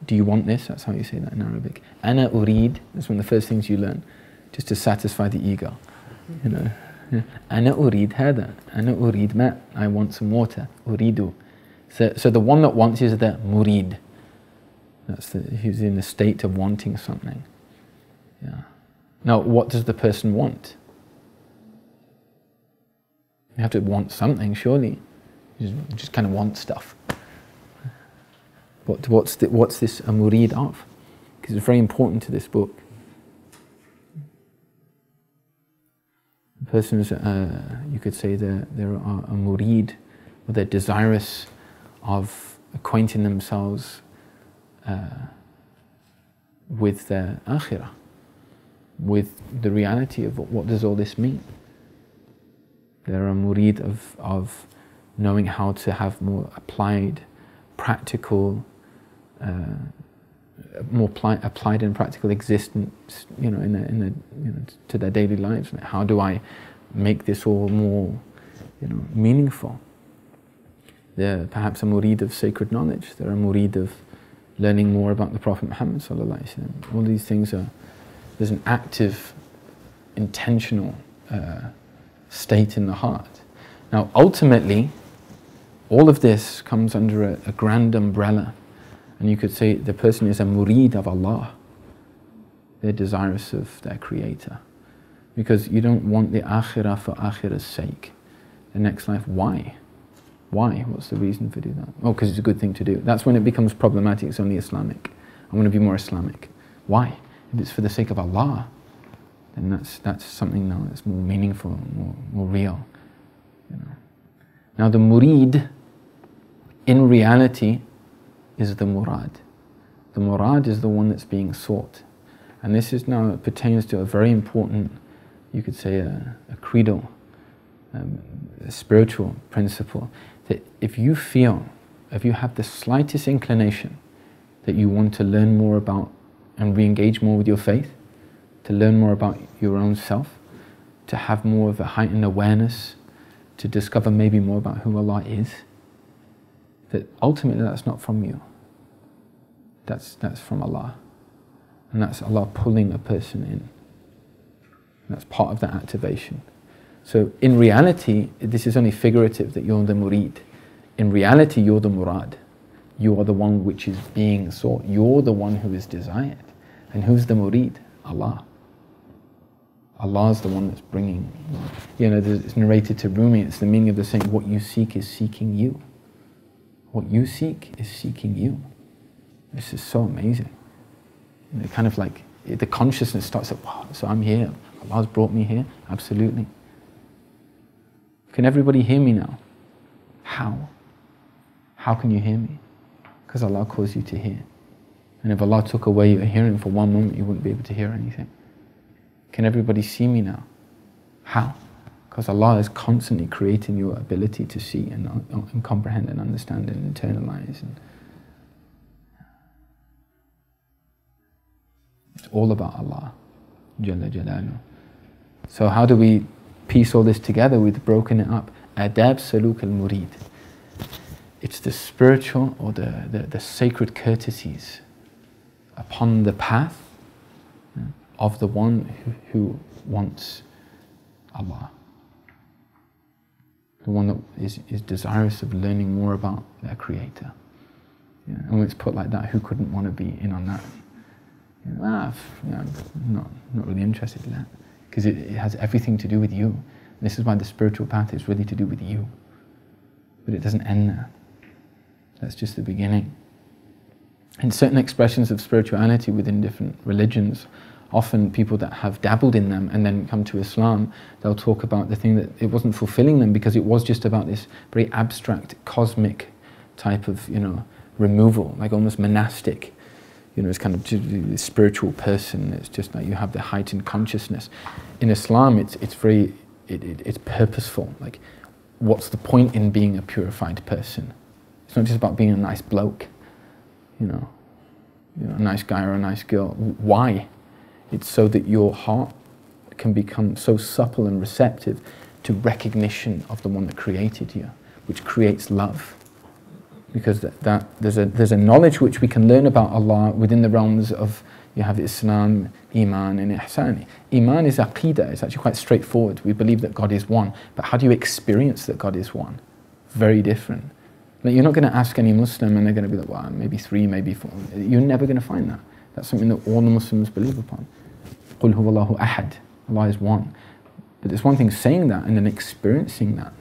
Do you want this? That's how you say that in Arabic. Ana urid, that's one of the first things you learn, just to satisfy the ego. Ana urid hada. Ana urid ma. I want some water. Uridu. So the one that wants is the murid. He's in a state of wanting something. Yeah. Now, what does the person want? You have to want something, surely. You just kind of want stuff. What's this a murid of? Because it's very important to this book. The person is, you could say, they're a murid, or they're desirous of acquainting themselves with their akhirah, with the reality of what does all this mean. They're a murid of knowing how to have more applied, practical, applied and practical existence, to their daily lives. How do I make this all more, meaningful? They're perhaps a murid of sacred knowledge. They're a murid of learning more about the Prophet Muhammad sallallahu alaihi wasallam. All these things there's an active, intentional state in the heart. Now, ultimately, all of this comes under a grand umbrella, and you could say the person is a murid of Allah. They're desirous of their Creator, because you don't want the akhirah for akhirah's sake. The next life, why? Why? What's the reason for doing that? Oh, because it's a good thing to do. That's when it becomes problematic. It's only Islamic. I want to be more Islamic. Why? If it's for the sake of Allah, then that's something now that's more meaningful, more real. Now the murid, in reality, is the murad. The murad is the one that's being sought. And this is now pertains to a very important, you could say, a credo, a spiritual principle, that if you have the slightest inclination that you want to learn more about and re-engage more with your faith, to learn more about your own self, to have more of a heightened awareness, to discover maybe more about who Allah is, that ultimately that's not from you. That's from Allah. And that's Allah pulling a person in. That's part of that activation. So in reality, this is only figurative that you're the murid. In reality, you're the murad. You are the one which is being sought. You're the one who is desired. And who's the murid? Allah. Allah is the one that's bringing. It's narrated to Rumi. It's the meaning of the saying, what you seek is seeking you. What you seek is seeking you. This is so amazing. Kind of like the consciousness starts at, wow, so I'm here. Allah's brought me here. Absolutely. Can everybody hear me now? How? How can you hear me? Because Allah calls you to hear. And if Allah took away your hearing for one moment, you wouldn't be able to hear anything. Can everybody see me now? How? Because Allah is constantly creating your ability to see and comprehend and understand and internalize. It's all about Allah, Jalla Jalaluhu. So how do we piece all this together? We've broken it up. Adab, Suluk, al-Murid. It's the spiritual or the sacred courtesies upon the path of the one who wants Allah. The one that is desirous of learning more about their Creator. And when it's put like that, who couldn't want to be in on that? I'm not really interested in that. Because it has everything to do with you. And this is why the spiritual path is really to do with you. But it doesn't end there. That's just the beginning. And certain expressions of spirituality within different religions, often people that have dabbled in them and then come to Islam, they'll talk about the thing that it wasn't fulfilling them because it was just about this very abstract, cosmic type of, removal, like almost monastic. It's kind of a spiritual person. It's just like you have the heightened consciousness. In Islam, it's purposeful. Like, what's the point in being a purified person? It's not just about being a nice bloke, a nice guy or a nice girl. Why? It's so that your heart can become so supple and receptive to recognition of the one that created you, which creates love. Because there's a knowledge which we can learn about Allah within the realms of, you have Islam, Iman and Ihsan. Iman is Aqidah, it's actually quite straightforward. We believe that God is one, but how do you experience that God is one? Very different. Like, you're not going to ask any Muslim and they're going to be like, well, maybe 3, maybe 4. You're never going to find that. That's something that all the Muslims believe upon. قُلْ هُوَ اللَّهُ أَحَدٌ. Allah is one. But there's one thing saying that and then experiencing that.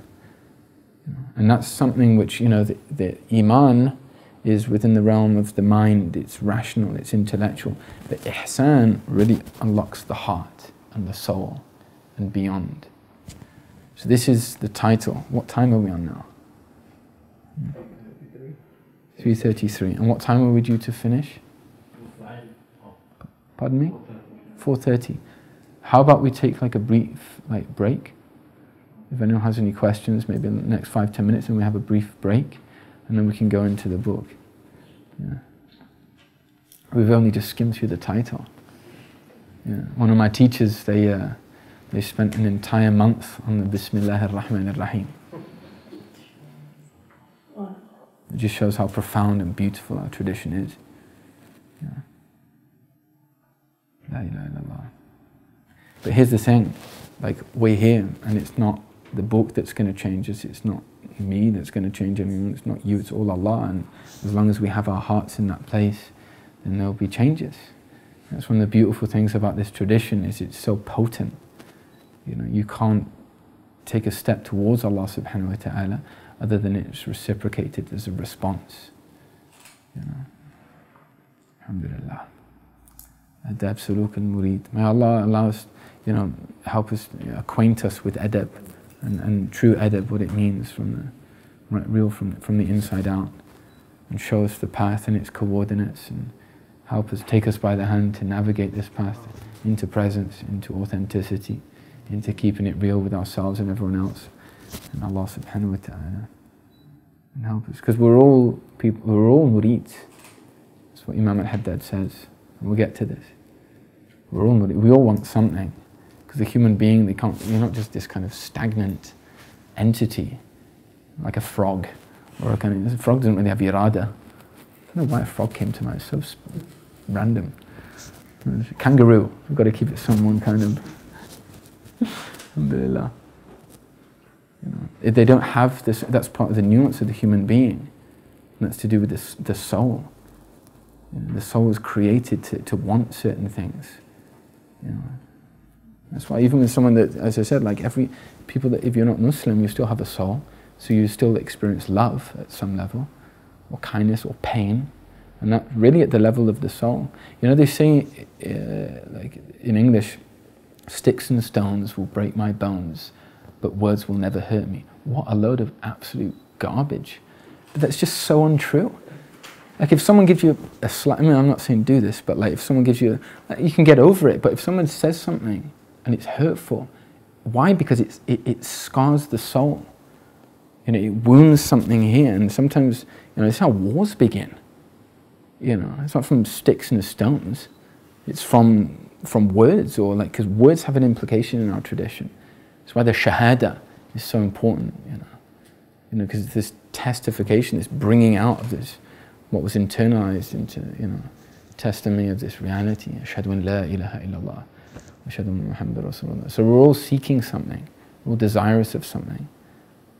And that's something which, the Iman is within the realm of the mind, it's rational, it's intellectual. But Ihsan really unlocks the heart and the soul and beyond. So this is the title. What time are we on now? 3:33. And what time are we due to finish? Pardon me? 4:30. How about we take like a brief break? If anyone has any questions, maybe in the next 5-10 minutes, and we have a brief break, and then we can go into the book. Yeah. We've only just skimmed through the title. Yeah. One of my teachers, they spent an entire month on the Bismillah ar-Rahman ar-Rahim. It just shows how profound and beautiful our tradition is. Yeah. La ilaha illallah. But here's the thing, we're here, and it's not the book that's going to change us, it's not me that's going to change anyone, it's not you, it's all Allah. And as long as we have our hearts in that place, then there'll be changes. That's one of the beautiful things about this tradition, is it's so potent. You can't take a step towards Allah subhanahu wa ta'ala other than it's reciprocated as a response. Alhamdulillah. Adab, Suluk, al-Murid. May Allah allow us, help us, acquaint us with Adab and true Adab, what it means from the inside out, and show us the path and its coordinates, and help us, take us by the hand to navigate this path into presence, into authenticity, into keeping it real with ourselves and everyone else, and Allah subhanahu wa ta'ala. And help us, because we're all people, we're all murids. That's what Imam al-Haddad says, and we'll get to this. We're all murid. We all want something. Because the human being, you're not just this kind of stagnant entity, like a frog, or a frog doesn't really have irada. I don't know why a frog came to mind, it's so random. Kangaroo, we've got to keep it someone kind of, alhamdulillah. If they don't have this, that's part of the nuance of the human being, and that's to do with the soul. The soul is created to want certain things. That's why even with someone that, as I said, people that, if you're not Muslim, you still have a soul, so you still experience love at some level, or kindness, or pain, and that really at the level of the soul. They say, in English, sticks and stones will break my bones, but words will never hurt me. What a load of absolute garbage. But that's just so untrue. Like if someone gives you a slight, I mean, I'm not saying do this, but like if someone gives you, you can get over it, but if someone says something and it's hurtful, why? Because it scars the soul. You know, it wounds something here, and sometimes, you know, it's how wars begin. You know, it's not from sticks and stones. It's from words, or like, because words have an implication in our tradition. That's why the shahada is so important, you know, because this testification, this bringing out of this, what was internalized into, you know, testimony of this reality. Ashhadu an la ilaha illallah, ashhadu anna Muhammadan Rasulullah. So we're all seeking something, we're all desirous of something.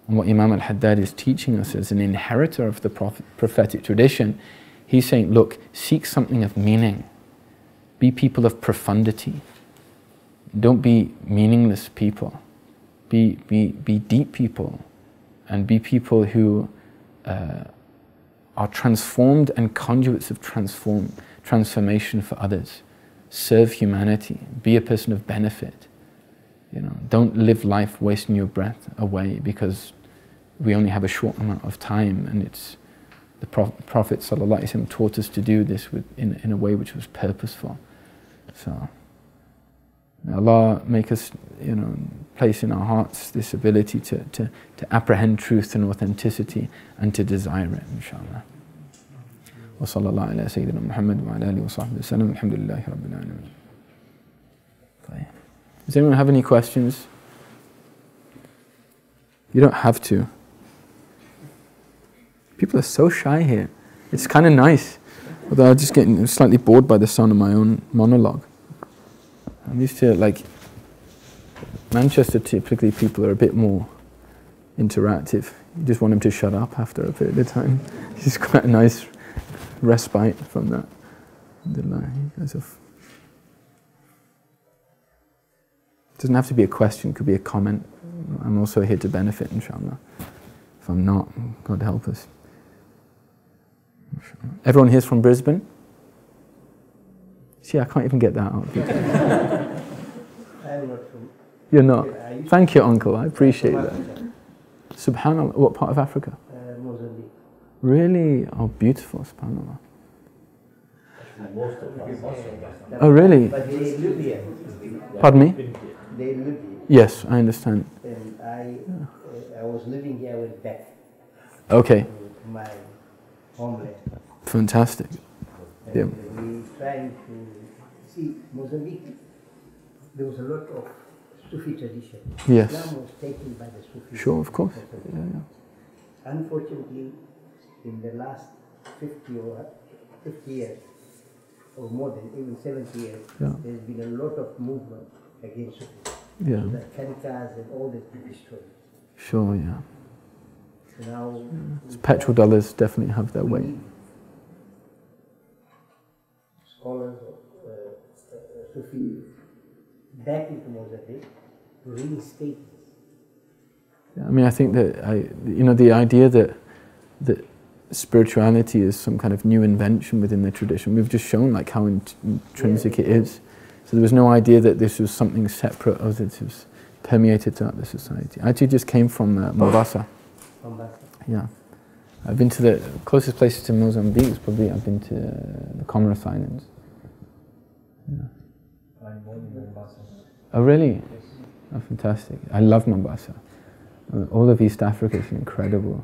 And what Imam al-Haddad is teaching us as an inheritor of the prophetic tradition, he's saying, look, seek something of meaning. Be people of profundity. Don't be meaningless people. Be deep people, and be people who are transformed and conduits of transformation for others. Serve humanity. Be a person of benefit. You know, don't live life wasting your breath away, because we only have a short amount of time, and it's the Prophet ﷺ taught us to do this in a way which was purposeful. So may Allah make us, you know, place in our hearts this ability to apprehend truth and authenticity and to desire it, inshallah. Wa sallallahu ala Sayyidina Muhammad wa ala alihi wa sahbihi wa sallam. Alhamdulillahi Rabbil Alameen. Does anyone have any questions? You don't have to. People are so shy here. It's kind of nice. Although I'm just getting slightly bored by the sound of my own monologue. I'm used to, like, Manchester typically people are a bit more interactive. You just want them to shut up after a period of time. It's just quite a nice respite from that. Alhamdulillah, you guys have. It doesn't have to be a question, it could be a comment. I'm also here to benefit, inshallah. If I'm not, God help us. Everyone here is from Brisbane? See, I can't even get that out of you. I'm not from. You're not? Thank you, uncle, I appreciate that. Subhanallah, what part of Africa? Mozambique. Really? Oh, beautiful, subhanallah. Most of us. Oh, really? But they live here. Pardon me? They live here. Yes, I understand. And I was living here, I went back Okay, to my homeland. fantastic. And Yeah. we trying to see Mozambique. There was a lot of Sufi tradition. Yes. Islam was taken by the Sufi. Sure, of course. Yeah. Unfortunately, in the last 50 years, or more than even 70 years, Yeah. there's been a lot of movement against Sufi. Yeah, The tariqas and all this been destroyed. sure, yeah. So now, Petrol dollars definitely have their we weight. need scholars of Sufi back into Mozambique to reinstate this. I mean, I think that the idea that spirituality is some kind of new invention within the tradition, we've just shown like how intrinsic it is. So there was no idea that this was something separate, or that it was permeated throughout the society. I actually just came from Mombasa. Yeah, I've been to the closest places to Mozambique. Is probably I've been to the Comoros Islands. Yeah. I'm born in Mombasa. Oh, really? Oh, fantastic! I love Mombasa. All of East Africa is incredible,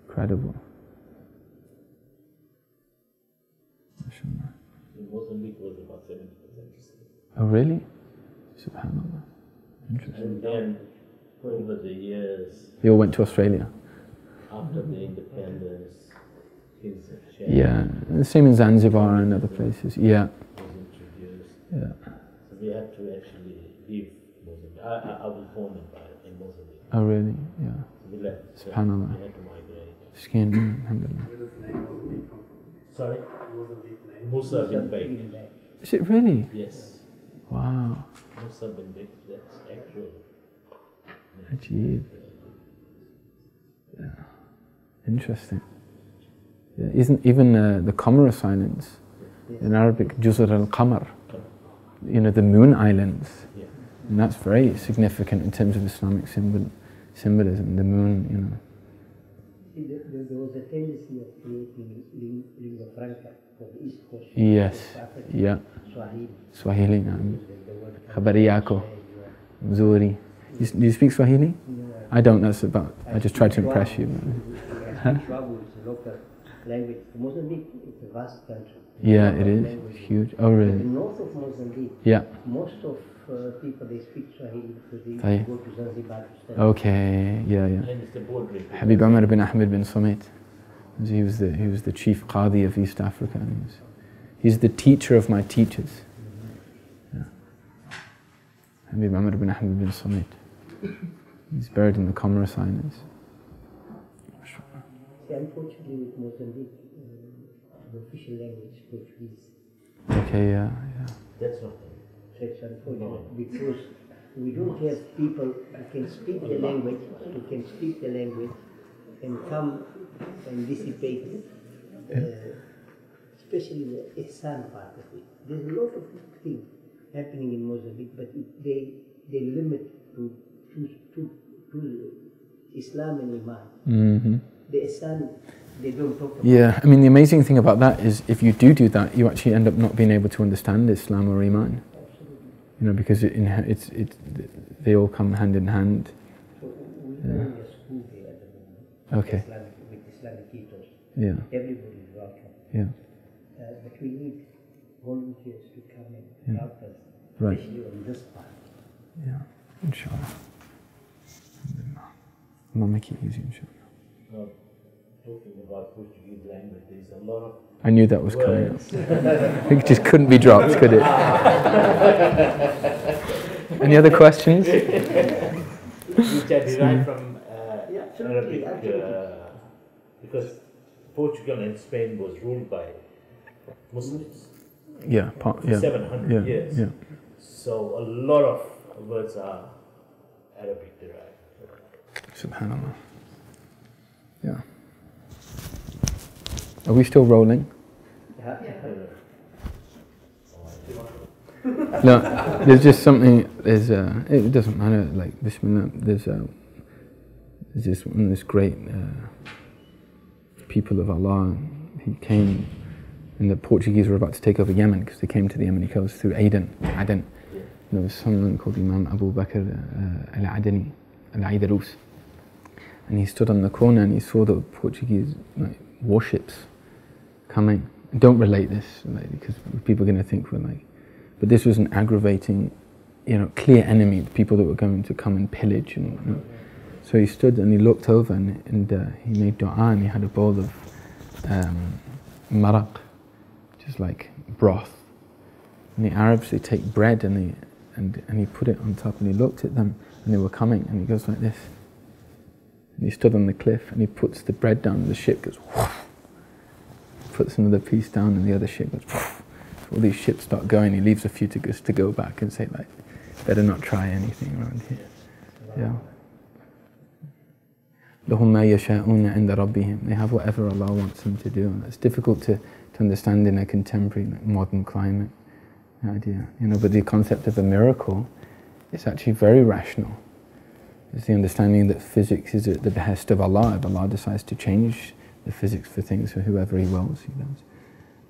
incredible. In Mozambique was about 70%. Oh, really? Subhanallah. Interesting. And then, over the years, They all went to Australia. after the independence, his share Yeah, and the same in Zanzibar and other places. Yeah, was introduced. yeah. So we had to actually leave Mozambique. I was born in Mozambique. Oh, really? Yeah. So we left. So Subhanallah. we had to migrate. Skin, alhamdulillah. Where does the name Mozambique come from? Sorry? Mozambique name? Musa bin Bek. Is it really? Yes. Wow. Musa bin Bek, that's actual. Ajib. Yeah. Interesting. Yeah. Isn't even the Comoros Islands in Arabic, Juzr al-Qamar, you know, the moon islands, Yeah. and that's very significant in terms of Islamic symbolism. The moon, you know. There was a tendency of creating lingua franca for the East Coast. Yes. Of Africa. Yeah. Swahili. نعم. The word خبري yako. Mzuri. Do you speak Swahili? No, I don't. That's about. I just tried to impress you. Swahili is a local language. Mozambique is a vast country. Yeah, it is. It's huge. Oh, The really? north of Mozambique, Yeah. most of people they speak Swahili because they Right. go to Zanzibar to study. Okay. Yeah, yeah. And it's the border. Habib Umar bin Ahmed bin Sumait. He was the chief qadi of East Africa. And he's the teacher of my teachers. Yeah. Habib Umar bin Ahmed bin Sumait. He's buried in the Comora Sinus. See, unfortunately, with Mozambique, the official language is Portuguese. Okay, yeah, yeah. That's not. So it's unfortunate because we don't have people who can speak the language, and come and dissipate, especially the ihsan part of it. There's a lot of things happening in Mozambique, but they limit to Islam and Iman. Mm-hmm. The ihsan, they don't talk about. Yeah, I mean, the amazing thing about that is if you do that, you actually end up not being able to understand Islam or Iman. You know, because they all come hand in hand. So we're running a school here at the moment. Okay. With Islamic ethos. Yeah, Everybody is welcome. yeah, But we need volunteers to come and Yeah. help us, Right. especially on this part. yeah. Inshallah. Alhamdulillah. Allah make it easy, inshallah. No, talking about Portuguese language, there's a lot of I knew that was coming up. words. It just couldn't be dropped, could it? Any other questions? which are derived from absolutely, Arabic, because Portugal and Spain was ruled by Muslims Yeah, yeah. 700 Yeah, years. yeah. So a lot of words are Arabic derived. Subhanallah. Yeah. Are we still rolling? No, there's just something. It doesn't matter. Like Bismillah. There's this great people of Allah. He came, and the Portuguese were about to take over Yemen because they came to the Yemeni coast through Aden. And there was someone called Imam Abu Bakr al-Adani, al-Aidarus, and he stood on the corner and he saw the Portuguese warships coming. Don't relate this, because people are going to think we're like. But this was an aggravating, clear enemy, the people that were going to come and pillage. And so he stood and he looked over and he made dua and he had a bowl of maraq, just like broth. And the Arabs, they take bread and he put it on top and he looked at them and they were coming and he goes like this. And he stood on the cliff and he puts the bread down and the ship goes whoosh, puts another piece down and the other ship goes whoosh. All these ships start going, he leaves a few to go back and say like, better not try anything around here. Yeah. لَهُمْ مَا يَشَاءُونَ عِنْدَ رَبِّهِمْ. They have whatever Allah wants them to do. And it's difficult to understand in a contemporary modern climate. Idea. But the concept of a miracle is actually very rational. It's the understanding that physics is at the behest of Allah. If Allah decides to change the physics for things for whoever He wills, He does.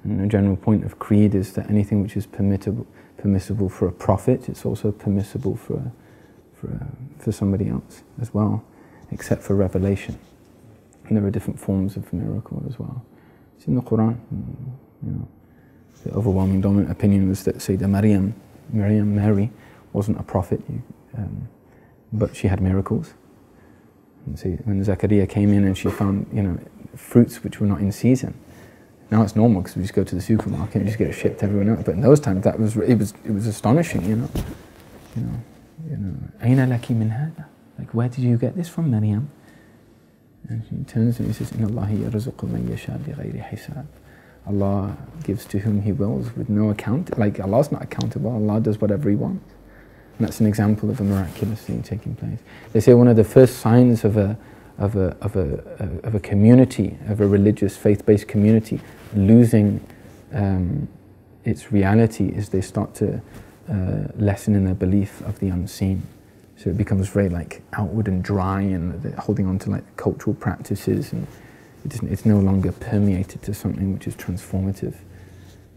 And the general point of creed is that anything which is permissible for a prophet, it's also permissible for somebody else as well, except for revelation. And there are different forms of miracle as well. It's in the Quran. The overwhelming dominant opinion was that Sayyidah Mary, wasn't a prophet, but she had miracles. And see, when Zakaria came in and she found, fruits which were not in season. Now it's normal because we just go to the supermarket and just get it shipped everywhere else. But in those times, it was astonishing, Aina laki min hada? Like, where did you get this from, Maryam? And she turns and he says, Inna Allahi yarzuqu man yasha bighayri hisab. Allah gives to whom He wills with no account. Like, Allah's not accountable. Allah does whatever He wants. And that's an example of a miraculous thing taking place. They say one of the first signs of a community, of a religious, faith-based community, losing its reality is they start to lessen in their belief of the unseen. So it becomes very like outward and dry, and they're holding on to like cultural practices, and it's no longer permeated to something which is transformative.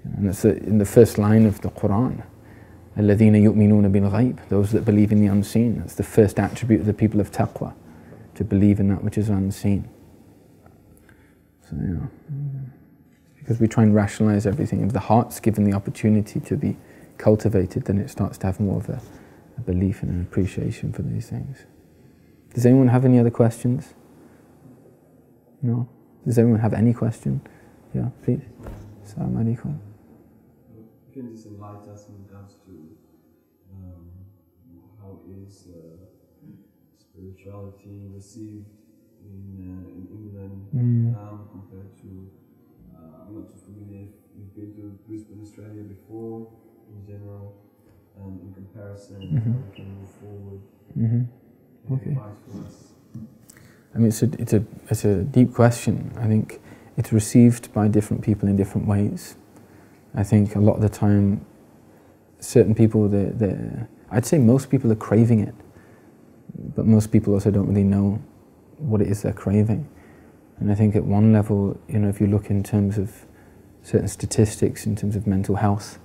And that's in the first line of the Quran. الَّذِينَ يُؤْمِنُونَ بِالْغَيْبِ, those that believe in the unseen. That's the first attribute of the people of taqwa, to believe in that which is unseen. So, because we try and rationalize everything. If the heart's given the opportunity to be cultivated, then it starts to have more of a belief and an appreciation for these things. Does anyone have any other questions? No? Does anyone have any question? Yeah, please. Assalamu alaikum. Can you just enlighten us in regards to how is spirituality received in England compared to, I'm not too familiar if you've been to Brisbane, Australia before, in general, in comparison, how we can move forward. Okay. Advice for us? I mean, it's a deep question. I think it's received by different people in different ways. I think a lot of the time, certain people, I'd say most people are craving it, but most people also don't really know what it is they're craving. And I think at one level, if you look in terms of certain statistics, in terms of mental health,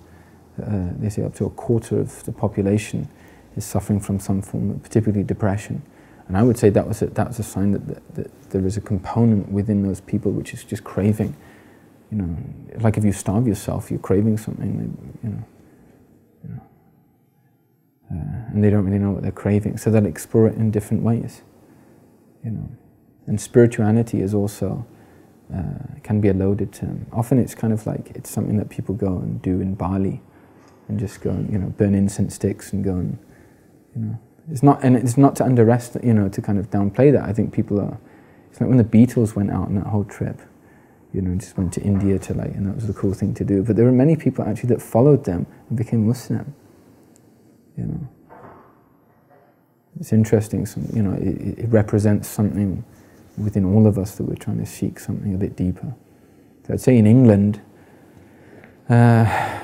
they say up to a quarter of the population is suffering from some form of, particularly depression. And I would say that was a sign that there is a component within those people which is just craving. Like if you starve yourself, you're craving something, and they don't really know what they're craving. So they'll explore it in different ways, And spirituality is also, can be a loaded term. Often it's kind of like, it's something that people go and do in Bali, and just go and, burn incense sticks and go and, It's not to underestimate, to kind of downplay that. I think people are, it's like when the Beatles went out on that whole trip, just went to India and that was the cool thing to do. But there were many people actually that followed them and became Muslim, It's interesting, it represents something within all of us that we're trying to seek something a bit deeper. So I'd say in England, I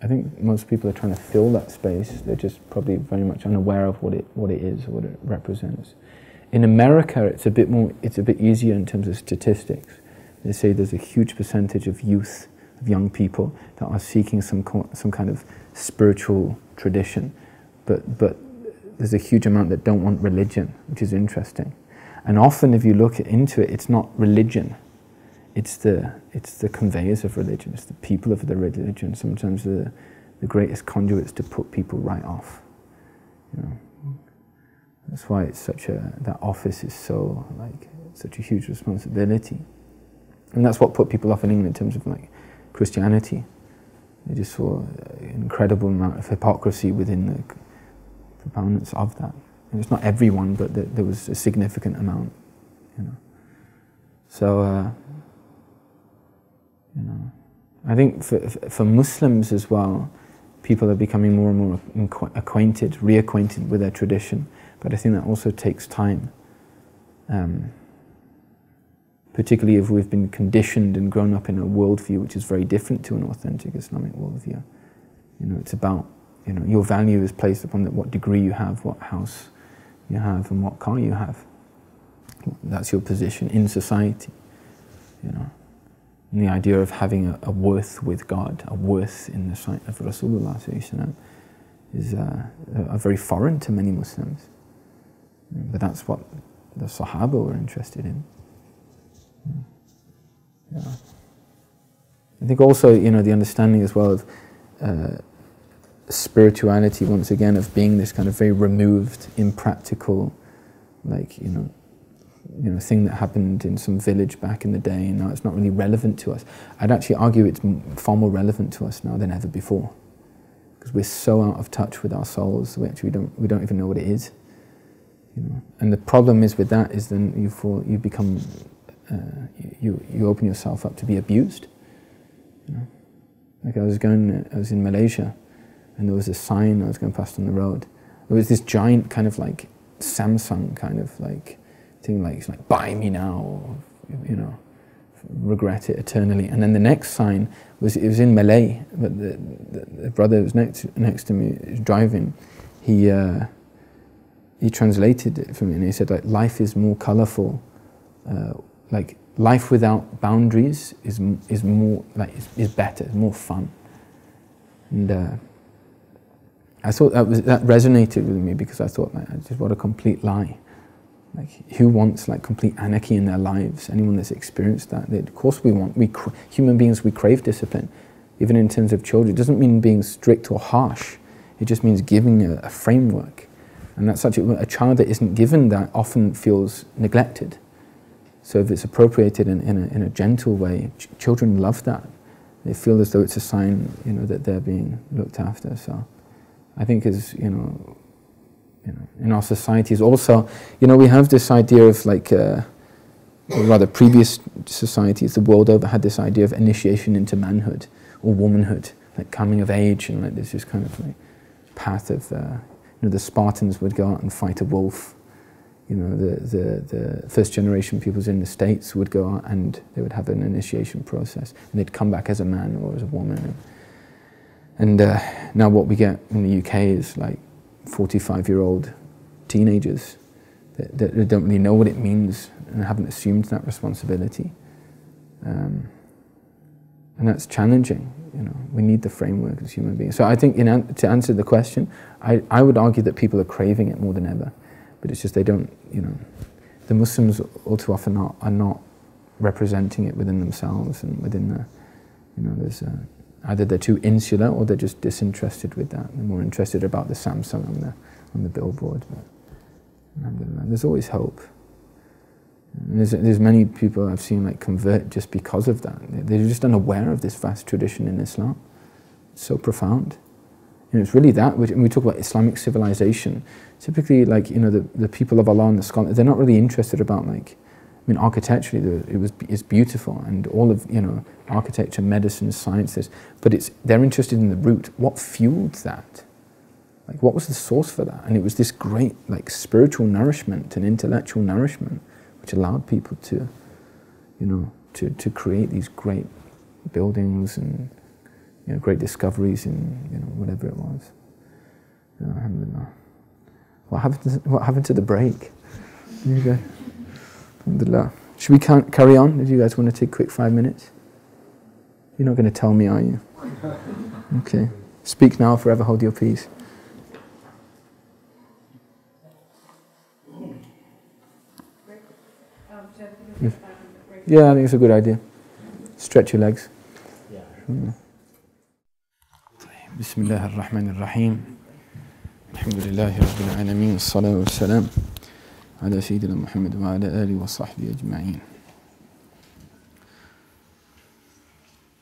think most people are trying to fill that space. They're just probably very much unaware of what it is or what it represents. In America, it's a bit easier in terms of statistics. They say there's a huge percentage of youth, of young people that are seeking some kind of spiritual tradition, but there's a huge amount that don't want religion, which is interesting. And often, if you look into it, it's not religion. It's the conveyors of religion. It's the people of the religion. Sometimes the greatest conduits to put people right off. That's why it's that office is such a huge responsibility. And that's what put people off in England in terms of Christianity. They just saw an incredible amount of hypocrisy within the proponents of that. And it's not everyone, but there was a significant amount. So. I think for Muslims as well, people are becoming more and more reacquainted with their tradition. But I think that also takes time. Particularly if we've been conditioned and grown up in a worldview which is very different to an authentic Islamic worldview. It's about, your value is placed upon what degree you have, what house you have, and what car you have. That's your position in society, And the idea of having a worth with God, a worth in the sight of Rasulullah is very foreign to many Muslims. But that's what the Sahaba were interested in. Yeah. I think also, the understanding as well of spirituality, once again, of being this kind of very removed, impractical, thing that happened in some village back in the day, and now it's not really relevant to us. I'd actually argue it's far more relevant to us now than ever before, because we're so out of touch with our souls. We don't even know what it is. And the problem is with that is then you become you open yourself up to be abused. Like I was in Malaysia, and there was a sign I was going past on the road. There was this giant kind of Samsung kind of thing, it's buy me now, regret it eternally. And then the next sign was, it was in Malay, but the brother who was next to me driving, he translated it for me, and he said, like, life is more colourful, like life without boundaries is more, like, is better, is more fun. And I thought that resonated with me, because I thought, like, just what a complete lie. Like, who wants like complete anarchy in their lives? Anyone that's experienced that, of course we want. Human beings, we crave discipline, even in terms of children. It doesn't mean being strict or harsh. It just means giving a framework, and that's such a child that isn't given that often feels neglected. So if it's appropriated in a gentle way, children love that. They feel as though it's a sign, you know, that they're being looked after. So I think as in our societies also, you know, we have this idea of like, or rather previous societies the world over had this idea of initiation into manhood or womanhood, like coming of age, and like there's this kind of like path of, you know, the Spartans would go out and fight a wolf. You know, the first generation peoples in the States would go out and they would have an initiation process, and they'd come back as a man or as a woman. And now what we get in the UK is like 45-year-old teenagers that don't really know what it means and haven't assumed that responsibility. And that's challenging, you know. We need the framework as human beings. So I think, to answer the question, I would argue that people are craving it more than ever, but it's just they don't, you know, the Muslims all too often are not representing it within themselves and within the, you know, there's either they're too insular or they're just disinterested with that. They're more interested about the Samsung on the billboard. But alhamdulillah, there's always hope. And there's many people I've seen like convert just because of that. They're just unaware of this vast tradition in Islam. It's so profound. You know, it's really that. When we talk about Islamic civilization, typically, like, you know, the people of Allah and the scholars, they're not really interested about, like, I mean, architecturally, it's beautiful, and all of, you know, architecture, medicine, sciences, but they're interested in the root. What fueled that? Like, what was the source for that? And it was this great, like, spiritual nourishment and intellectual nourishment, which allowed people to, you know, to create these great buildings and, you know, great discoveries in, you know, whatever it was. You know, alhamdulillah. What happened to the break? There you go. Alhamdulillah. Should we carry on? If you guys want to take a quick 5 minutes? You're not going to tell me, are you? Okay. Speak now, forever hold your peace. Yeah, I think it's a good idea. Stretch your legs. Yeah. Bismillah ar-Rahman ar-Rahim. Alhamdulillahi Rabbil Alameen. As-salatu was-salam ala Sayyidina Muhammad wa ala alihi wa sahbihi ajma'in.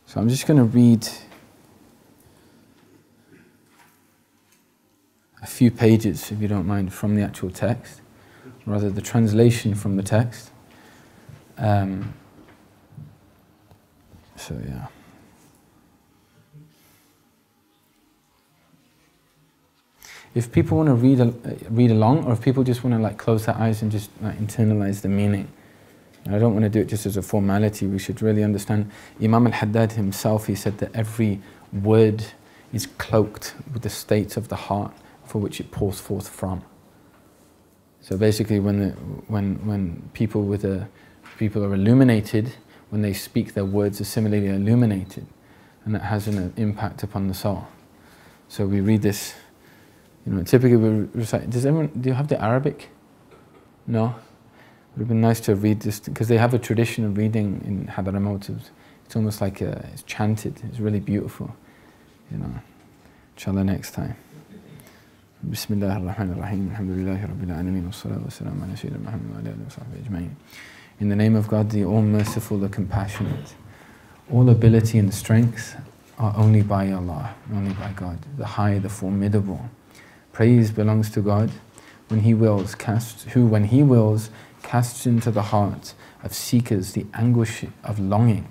So I'm just going to read a few pages, if you don't mind, from the actual text, or rather the translation from the text. So yeah. If people want to read along, or if people just want to like close their eyes and just like internalize the meaning, and I don't want to do it just as a formality. We should really understand. Imam al-Haddad himself, he said that every word is cloaked with the states of the heart for which it pours forth from. So basically, when people are illuminated, when they speak, their words are similarly illuminated, and that has an impact upon the soul. So we read this. You know, typically we recite. Do you have the Arabic? No? It would have been nice to read this, because they have a tradition of reading in Hadramaut. It's almost like it's chanted. It's really beautiful. You know, inshallah next time. Bismillah ar-Rahman ar-Rahim. Alhamdulillahi Rabbil Alameen. As-salatu was-salam ala Sayyidina Muhammad wa ala alihi wa sahbihi ajma'in. In the name of God, the All-Merciful, the Compassionate. All ability and strength are only by Allah, only by God, the High, the Formidable. Praise belongs to God when He wills, when He wills, casts into the heart of seekers the anguish of longing,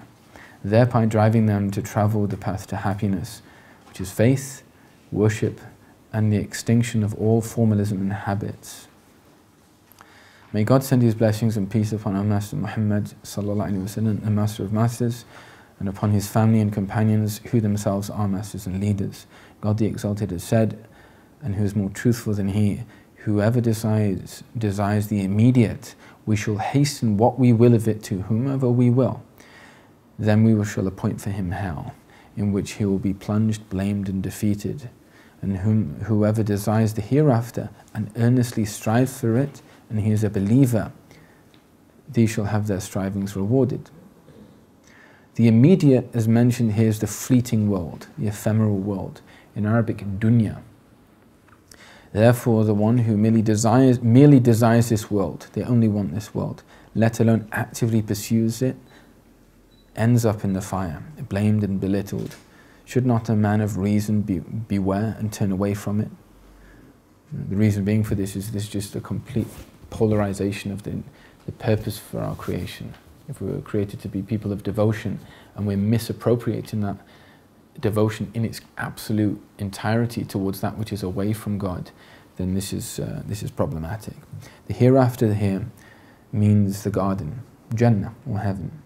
thereby driving them to travel the path to happiness, which is faith, worship, and the extinction of all formalism and habits. May God send His blessings and peace upon our Master Muhammad sallallahu alaihi wasallam, the Master of Masters, and upon his family and companions who themselves are masters and leaders. God the Exalted has said, and who is more truthful than he, whoever desires the immediate, we shall hasten what we will of it to whomever we will. Then we shall appoint for him hell, in which he will be plunged, blamed and defeated. And whoever desires the hereafter and earnestly strives for it, and he is a believer, these shall have their strivings rewarded. The immediate, as mentioned here, is the fleeting world, the ephemeral world, in Arabic, Dunya. Therefore, the one who merely desires this world, they only want this world, let alone actively pursues it, ends up in the fire, blamed and belittled. Should not a man of reason beware and turn away from it? The reason being for this is just a complete polarization of the purpose for our creation. If we were created to be people of devotion and we're misappropriating that devotion in its absolute entirety towards that which is away from God, then this is problematic. The hereafter here means the garden, Jannah or heaven.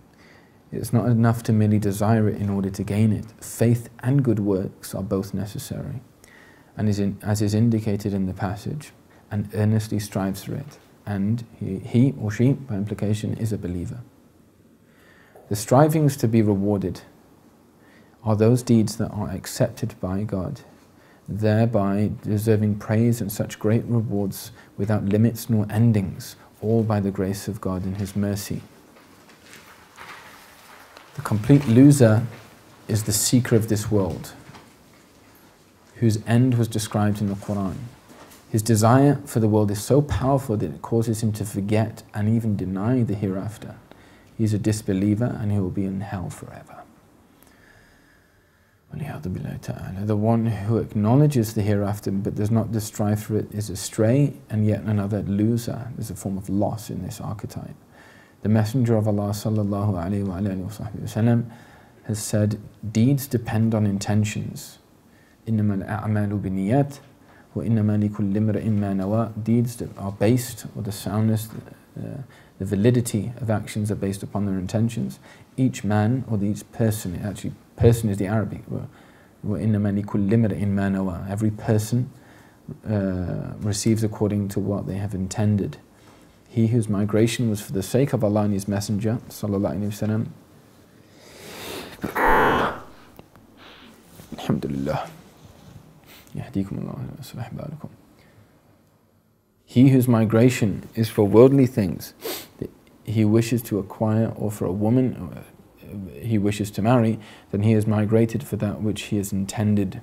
It's not enough to merely desire it in order to gain it. Faith and good works are both necessary, and as is indicated in the passage, and earnestly strives for it, and he or she, by implication, is a believer. The strivings to be rewarded are those deeds that are accepted by God, thereby deserving praise and such great rewards without limits nor endings, all by the grace of God and His mercy. The complete loser is the seeker of this world, whose end was described in the Quran. His desire for the world is so powerful that it causes him to forget and even deny the hereafter. He is a disbeliever and he will be in hell forever. The one who acknowledges the hereafter but does not strive for it is astray and yet another loser. There's a form of loss in this archetype. The Messenger of Allah sallallahu alaihi wasallam has said, deeds depend on intentions. إِنَّمَا الْأَعْمَالُ بِالنِّيَّاتِ وَإِنَّمَا لِكُلِّ امْرِئٍ مَّا نَوَىٰ. Deeds that are based, or the soundness, the validity of actions are based upon their intentions. Each man, or each person, actually person is the Arabic, وَإِنَّمَا لِكُلِّ امْرِئٍ مَّا نَوَىٰ. Every person receives according to what they have intended. He whose migration was for the sake of Allah and His Messenger sallallahu alaihi wasallam. Alhamdulillah. He whose migration is for worldly things that he wishes to acquire, or for a woman he wishes to marry, then he has migrated for that which he has intended.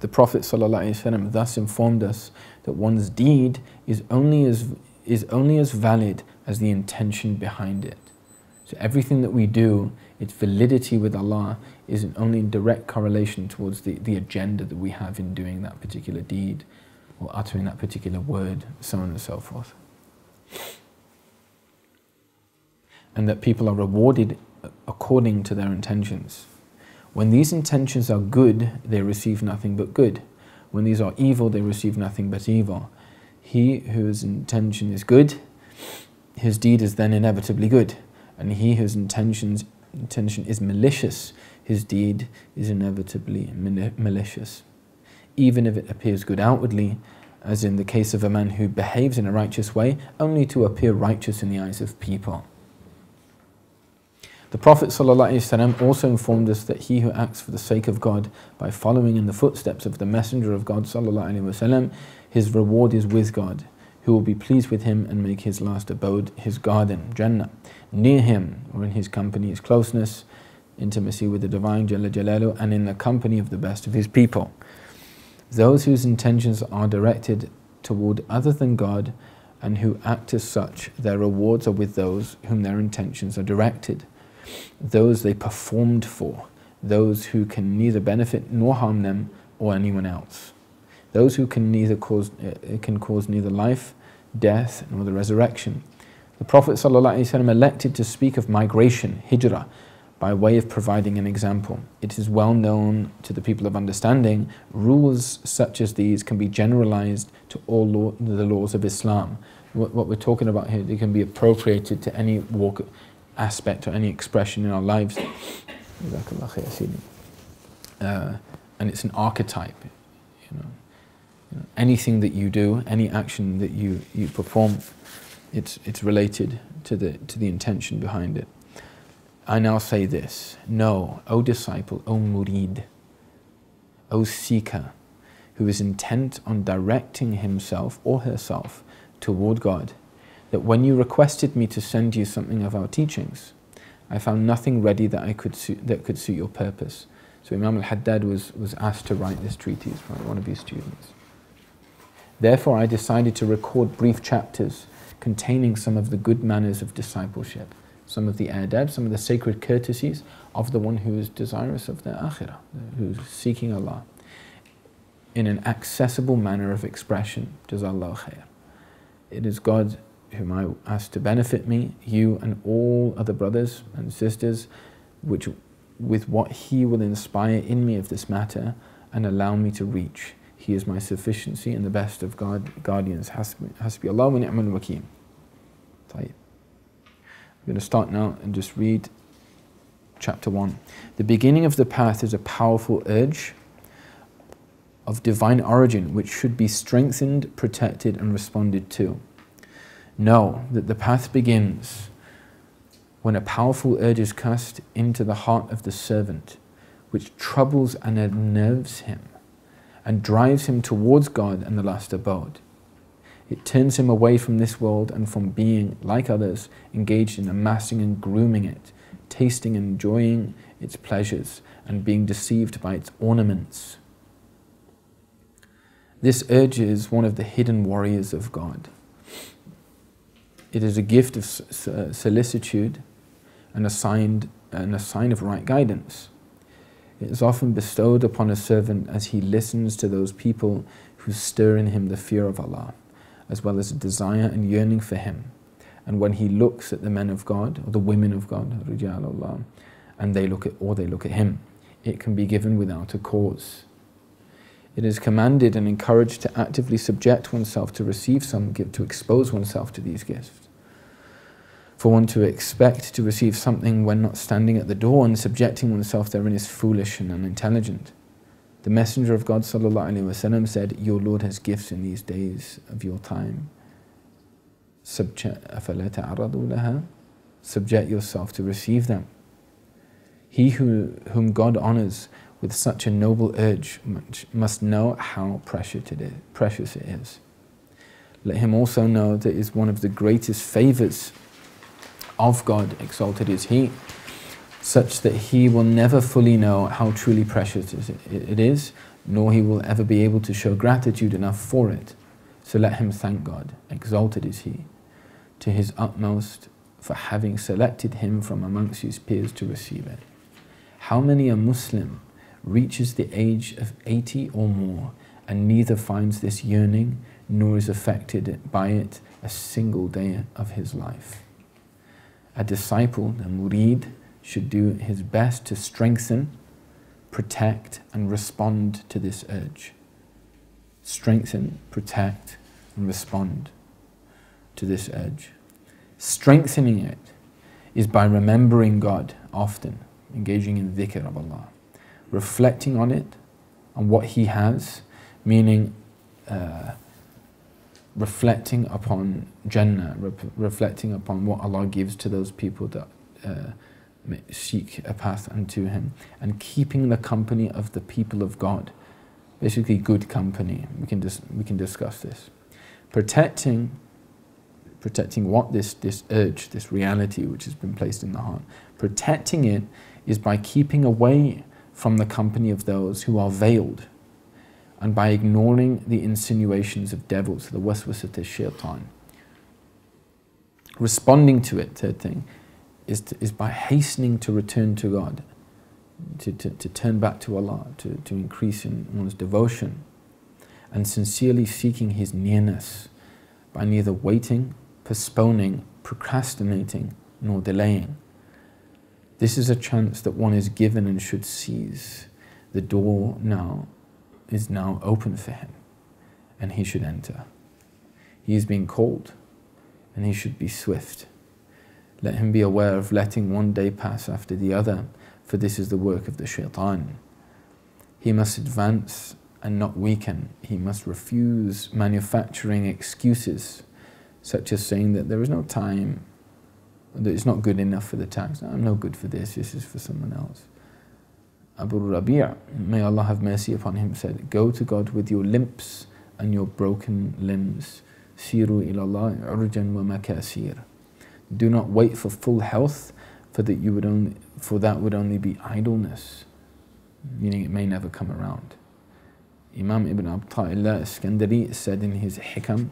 The Prophet ﷺ thus informed us that one's deed is only as valid as the intention behind it. So everything that we do, its validity with Allah is only in direct correlation towards the agenda that we have in doing that particular deed or uttering that particular word, so on and so forth. And that people are rewarded according to their intentions. When these intentions are good, they receive nothing but good. When these are evil, they receive nothing but evil. He whose intention is good, his deed is then inevitably good. And he whose intention is malicious, his deed is inevitably malicious. Even if it appears good outwardly, as in the case of a man who behaves in a righteous way, only to appear righteous in the eyes of people. The Prophet ﷺ also informed us that he who acts for the sake of God by following in the footsteps of the Messenger of God ﷺ, his reward is with God, who will be pleased with him and make his last abode his garden, Jannah. Near him, or in his company, is closeness, intimacy with the Divine Jalla Jalalu, and in the company of the best of his people. Those whose intentions are directed toward other than God and who act as such, their rewards are with those whom their intentions are directed. Those they performed for, those who can neither benefit nor harm them or anyone else. Those who can cause neither life, death, nor the resurrection. The Prophet ﷺ elected to speak of migration, hijrah, by way of providing an example. It is well known to the people of understanding, rules such as these can be generalized to all the laws of Islam, what we're talking about here, they can be appropriated to any walk aspect or any expression in our lives. And it's an archetype. You know, anything that you do, any action that you perform, it's related to the intention behind it. I now say this: know, O disciple, O Murid, O seeker, who is intent on directing himself or herself toward God, that when you requested me to send you something of our teachings, I found nothing ready that could suit your purpose. So Imam al-Haddad was asked to write this treatise by one of his students. Therefore, I decided to record brief chapters containing some of the good manners of discipleship, some of the adab, some of the sacred courtesies of the one who is desirous of their akhirah, who's seeking Allah, in an accessible manner of expression. Jazallahu khair. It is God whom I ask to benefit me, you and all other brothers and sisters, with what He will inspire in me of this matter and allow me to reach. He is my sufficiency and the best of guardians. Hasbi Allah wa ni'mal wakeel. I'm going to start now and just read chapter 1. The beginning of the path is a powerful urge of divine origin which should be strengthened, protected and responded to. Know that the path begins when a powerful urge is cast into the heart of the servant, which troubles and unnerves him and drives him towards God and the last abode. It turns him away from this world and from being, like others, engaged in amassing and grooming it, tasting and enjoying its pleasures, and being deceived by its ornaments. This urge is one of the hidden warriors of God. It is a gift of solicitude and a sign of right guidance. It is often bestowed upon a servant as he listens to those people who stir in him the fear of Allah, as well as a desire and yearning for Him. And when he looks at the men of God or the women of God, and they look at him, it can be given without a cause. It is commanded and encouraged to actively subject oneself to receive some gift, to expose oneself to these gifts. For one to expect to receive something when not standing at the door and subjecting oneself therein is foolish and unintelligent. The Messenger of God ﷺ said, your Lord has gifts in these days of your time. Subject yourself to receive them. He whom God honors with such a noble urge must know how precious it is. Let him also know that it is one of the greatest favors of God, exalted is He, such that he will never fully know how truly precious it is, nor he will ever be able to show gratitude enough for it. So let him thank God, exalted is He, to his utmost for having selected him from amongst his peers to receive it. How many a Muslim reaches the age of 80 or more and neither finds this yearning nor is affected by it a single day of his life? A disciple, a Murid, should do his best to strengthen, protect and respond to this urge. Strengthen, protect and respond to this urge. Strengthening it is by remembering God often, engaging in dhikr of Allah, reflecting on it, on what He has, meaning reflecting upon Jannah, reflecting upon what Allah gives to those people that seek a path unto Him, and keeping the company of the people of God, basically good company. We can discuss this. Protecting what this urge, this reality which has been placed in the heart. Protecting it is by keeping away from the company of those who are veiled, and by ignoring the insinuations of devils, the waswasat al-shaytan. Responding to it, third thing, is by hastening to return to God, to turn back to Allah, to increase in one's devotion, and sincerely seeking His nearness by neither waiting, postponing, procrastinating, nor delaying. This is a chance that one is given and should seize. The door is now open for him, and he should enter. He is being called, and he should be swift. Let him be aware of letting one day pass after the other, for this is the work of the shaitan. He must advance and not weaken. He must refuse manufacturing excuses, such as saying that there is no time, that it's not good enough for the tax. I'm no good for this is for someone else. Abu Rabi', may Allah have mercy upon him, said, go to God with your limps and your broken limbs. Siru ilallah urjan wa makasir. Do not wait for full health, for that would only be idleness, meaning it may never come around. Imam Ibn Abdullah Iskandari said in his Hikam,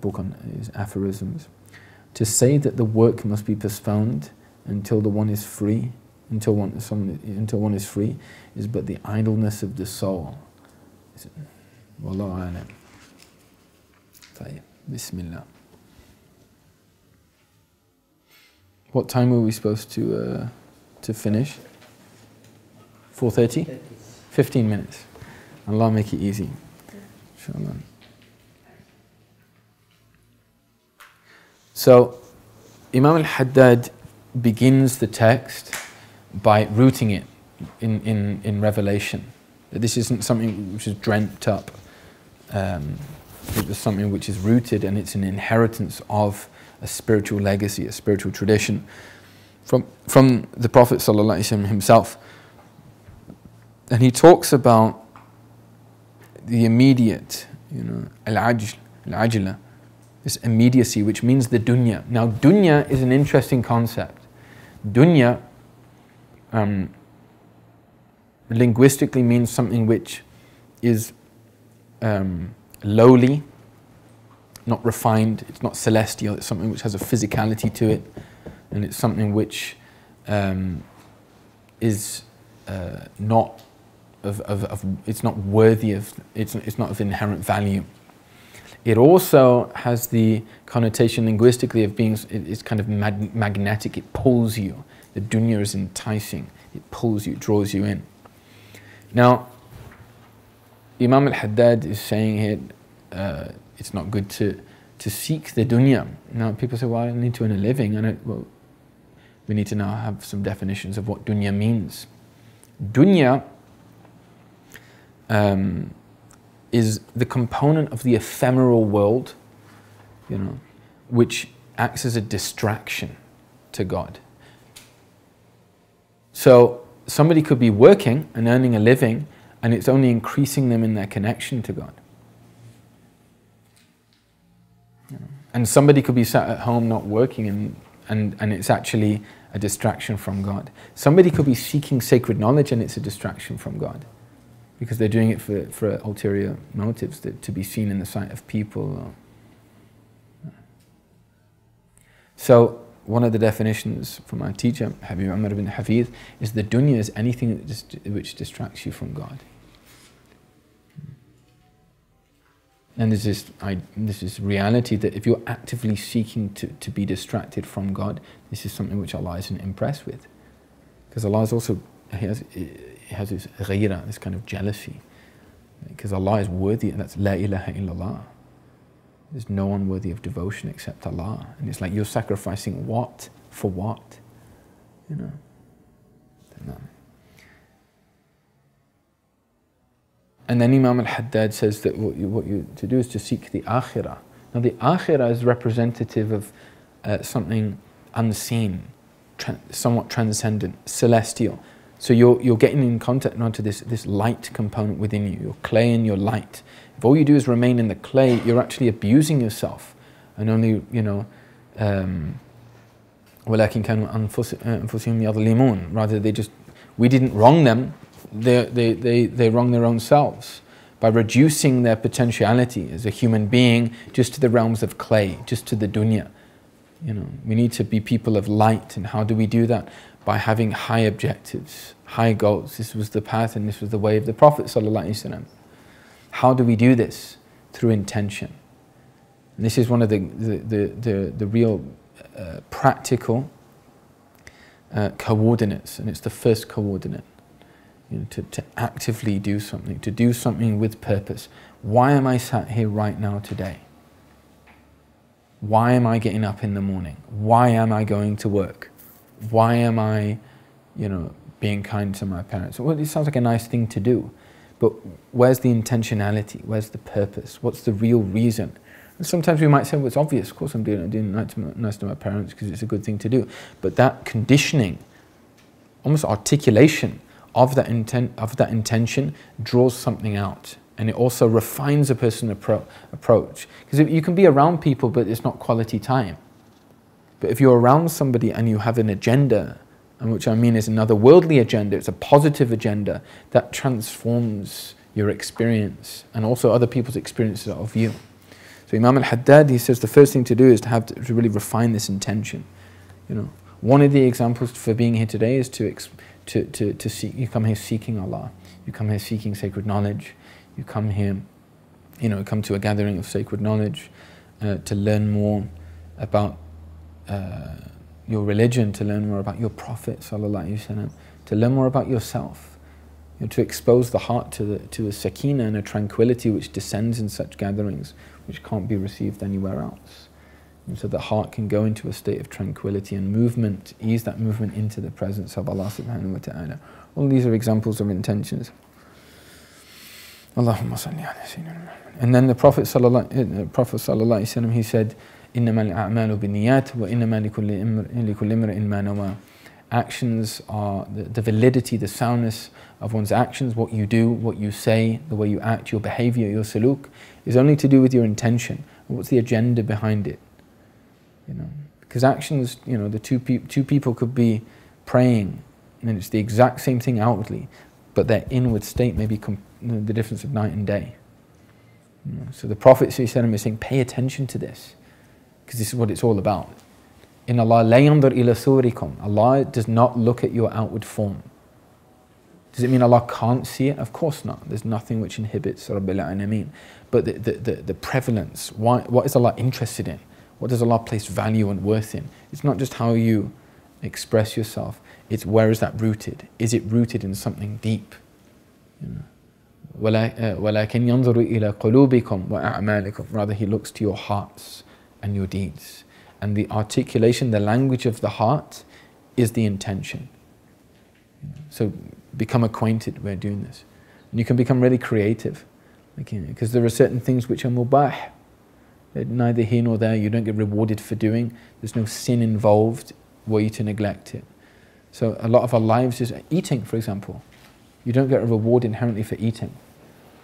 book on his aphorisms, to say that the work must be postponed until one is free, until one is free, is but the idleness of the soul. Wallahu a'lam. Tayyib. Bismillah. What time were we supposed to finish? 4:30? 15 minutes. Allah make it easy. Inshallah. So, Imam al-Haddad begins the text by rooting it in revelation. This isn't something which is dreamt up. It was something which is rooted, and it's an inheritance of a spiritual legacy, a spiritual tradition from the Prophet ﷺ himself. And he talks about the immediate, al-ajla, this immediacy, which means the dunya. Now, dunya is an interesting concept. Dunya linguistically means something which is lowly, not refined, it's not celestial, it's something which has a physicality to it, and it's something which is not it's not worthy of, it's not of inherent value. It also has the connotation linguistically of being, it's kind of magnetic, it pulls you. The dunya is enticing, it pulls you, it draws you in. Now, Imam al-Haddad is saying here, it's not good to seek the dunya. Now, people say, well, I need to earn a living. Well, we need to now have some definitions of what dunya means. Dunya is the component of the ephemeral world, which acts as a distraction to God. So somebody could be working and earning a living, and it's only increasing them in their connection to God. And somebody could be sat at home not working, and it's actually a distraction from God. Somebody could be seeking sacred knowledge, and it's a distraction from God, because they're doing it for ulterior motives, to be seen in the sight of people. So one of the definitions from our teacher, Habib Umar ibn Hafidh, is the dunya is anything which distracts you from God. And there's this reality that if you're actively seeking to be distracted from God, this is something which Allah isn't impressed with. Because Allah is also, He has this ghayra, this kind of jealousy. Because Allah is worthy, and that's La ilaha illallah. There's no one worthy of devotion except Allah. And it's like you're sacrificing what? For what? And then Imam al-Haddad says that what you to do is to seek the akhirah. Now the akhirah is representative of something unseen, somewhat transcendent, celestial. So you're getting in contact onto this light component within you, your clay and your light. If all you do is remain in the clay, you're actually abusing yourself, and only وَلَكِنْ كَانُوا أَنفُسِهِمْ يَظْلِمُونَ. Rather, we didn't wrong them. They wrong their own selves by reducing their potentiality as a human being just to the realms of clay, just to the dunya. We need to be people of light, and how do we do that? By having high objectives, high goals. This was the path, and this was the way of the Prophet ﷺ. How do we do this? Through intention. And this is one of the real practical coordinates, and it's the first coordinate. To actively do something, to do something with purpose. Why am I sat here right now today? Why am I getting up in the morning? Why am I going to work? Why am I, being kind to my parents? Well, it sounds like a nice thing to do, but where's the intentionality? Where's the purpose? What's the real reason? And sometimes we might say, well, it's obvious, of course I'm doing nice to my parents because it's a good thing to do. But that conditioning, almost articulation of that intention draws something out. And it also refines a person's approach. Because you can be around people, but it's not quality time. But if you're around somebody and you have an agenda, and which I mean is another worldly agenda, it's a positive agenda, that transforms your experience and also other people's experiences of you. So Imam al-Haddad, he says the first thing to do is to really refine this intention. One of the examples for being here today is to seek. You come here seeking Allah. You come here seeking sacred knowledge. You come here, come to a gathering of sacred knowledge to learn more about your religion, to learn more about your Prophet sallallahu alaihi wasallam, to learn more about yourself. To expose the heart to a sakina and a tranquility which descends in such gatherings, which can't be received anywhere else. And so the heart can go into a state of tranquility and movement, ease that movement into the presence of Allah subhanahu wa ta'ala. All these are examples of intentions. Allahumma salli ala Sayyidina Muhammad. And then the Prophet sallallahu alaihi wasallam, he said, إِنَّمَا الْأَعْمَالُ بِالنِّيَّاتِ وَإِنَّمَا لِكُلِّ امْرِئٍ مَا نَوَىٰ. Actions are the validity, the soundness of one's actions, what you do, what you say, the way you act, your behavior, your suluk, is only to do with your intention. What's the agenda behind it? Because actions, the two people could be praying, and it's the exact same thing outwardly, but their inward state may be the difference of night and day. So the Prophet ﷺ is saying, pay attention to this, because this is what it's all about. In Allah, la yanzur ila surikum. Allah does not look at your outward form. Does it mean Allah can't see it? Of course not. There's nothing which inhibits Rabbil Alameen. But the prevalence, what is Allah interested in? What does Allah place value and worth in? It's not just how you express yourself. It's where is that rooted? Is it rooted in something deep? وَلَكِنْ يَنْظُرُ إِلَى قُلُوبِكُمْ وَأَعْمَالِكُمْ. Rather, He looks to your hearts and your deeds. And the articulation, the language of the heart is the intention. So become acquainted with doing this. And you can become really creative. Because there are certain things which are mubah. They're neither here nor there. You don't get rewarded for doing. There's no sin involved were you to neglect it. So a lot of our lives is eating, for example. You don't get a reward inherently for eating.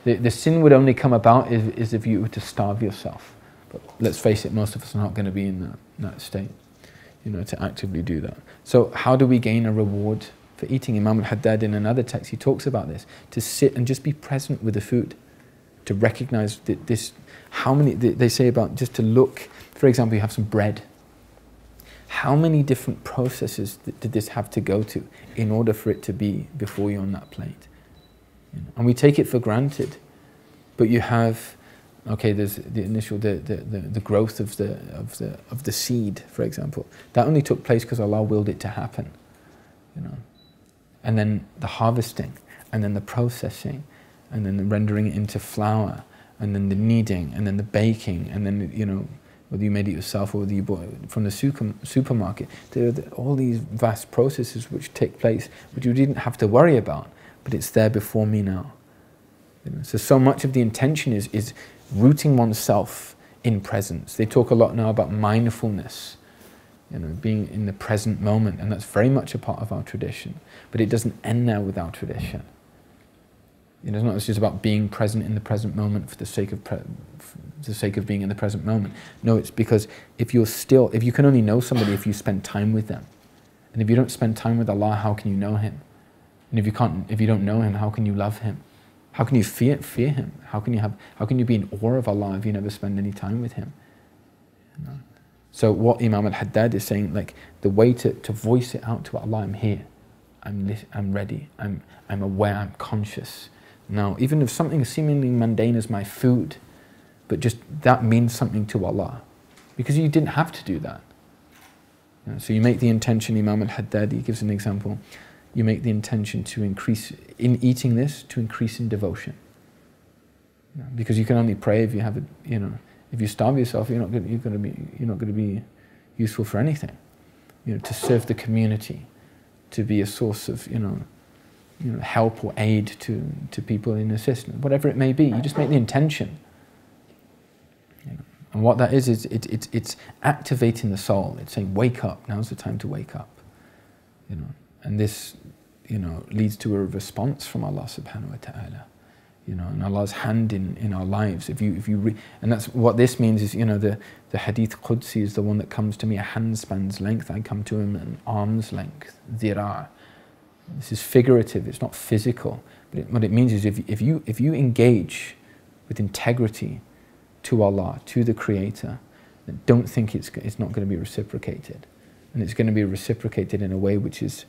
The sin would only come about is if you were to starve yourself. But let's face it, most of us are not going to be in that state, to actively do that. So how do we gain a reward for eating? Imam al-Haddad in another text, he talks about this, to sit and just be present with the food, to recognize that they say about just to look, for example, you have some bread. How many different processes did this have to go to in order for it to be before you on that plate? And we take it for granted, but you have, okay, there's the initial, the growth of the seed, for example. That only took place because Allah willed it to happen, And then the harvesting, and then the processing, and then the rendering it into flour, and then the kneading, and then the baking, and then, whether you made it yourself or whether you bought it from the supermarket. There are all these vast processes which take place, which you didn't have to worry about, but it's there before me now. So much of the intention is rooting oneself in presence. They talk a lot now about mindfulness, being in the present moment, and that's very much a part of our tradition. But it doesn't end now with our tradition. It's not just about being present in the present moment for the sake of being in the present moment. No, it's because if you can only know somebody if you spend time with them. And if you don't spend time with Allah, how can you know Him? And if you don't know Him, how can you love Him? How can you fear Him? How can you be in awe of Allah if you never spend any time with Him? So what Imam al-Haddad is saying, the way to voice it out to Allah, I'm here, I'm ready, I'm aware, I'm conscious. Now, even if something as seemingly mundane as my food, but just that means something to Allah, because you didn't have to do that. So you make the intention, Imam al-Haddad, he gives an example, you make the intention to increase, in eating this, to increase in devotion. Because you can only pray if you have If you starve yourself, you're not going to be useful for anything. You know, to serve the community, to be a source of help or aid to people in assistance, whatever it may be. You just make the intention. You know. And what that is it's activating the soul. It's saying, wake up. Now's the time to wake up. You know, and this, leads to a response from Allah subhanahu wa ta'ala. You know, and Allah's hand in our lives. And that's what this means is, the hadith Qudsi is the one that comes to me a handspan's length. I come to him an arm's length, dhira'. This is figurative, it's not physical. But what it means is if you engage with integrity to Allah, to the Creator, then don't think it's not going to be reciprocated. And it's going to be reciprocated in a way which is,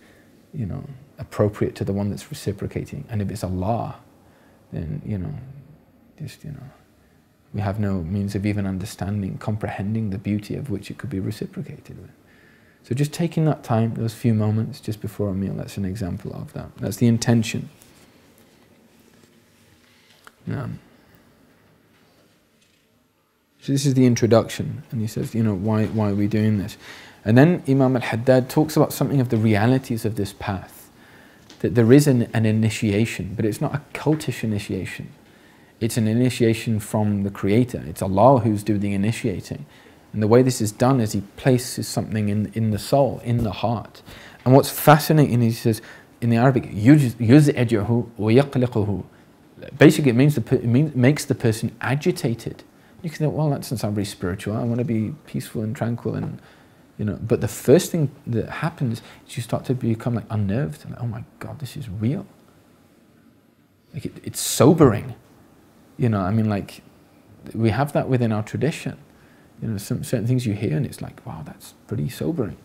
appropriate to the one that's reciprocating. And if it's Allah, then, we have no means of even understanding, comprehending the beauty of which it could be reciprocated with. So just taking that time, those few moments just before a meal, that's an example of that. That's the intention. So this is the introduction, and he says, why are we doing this? And then Imam al-Haddad talks about something of the realities of this path. That there is an initiation, but it's not a cultish initiation. It's an initiation from the Creator. It's Allah who's doing the initiating. And the way this is done is He places something in the soul, in the heart. And what's fascinating, he says, in the Arabic, يُزْعِجُهُ وَيَقْلِقُهُ. Basically it makes the person agitated. You can think, well, that doesn't sound very spiritual. I want to be peaceful and tranquil and but the first thing that happens is you start to become like unnerved. Like, oh my God, this is real. Like it's sobering. Like we have that within our tradition. Some certain things you hear and it's like, wow, that's pretty sobering.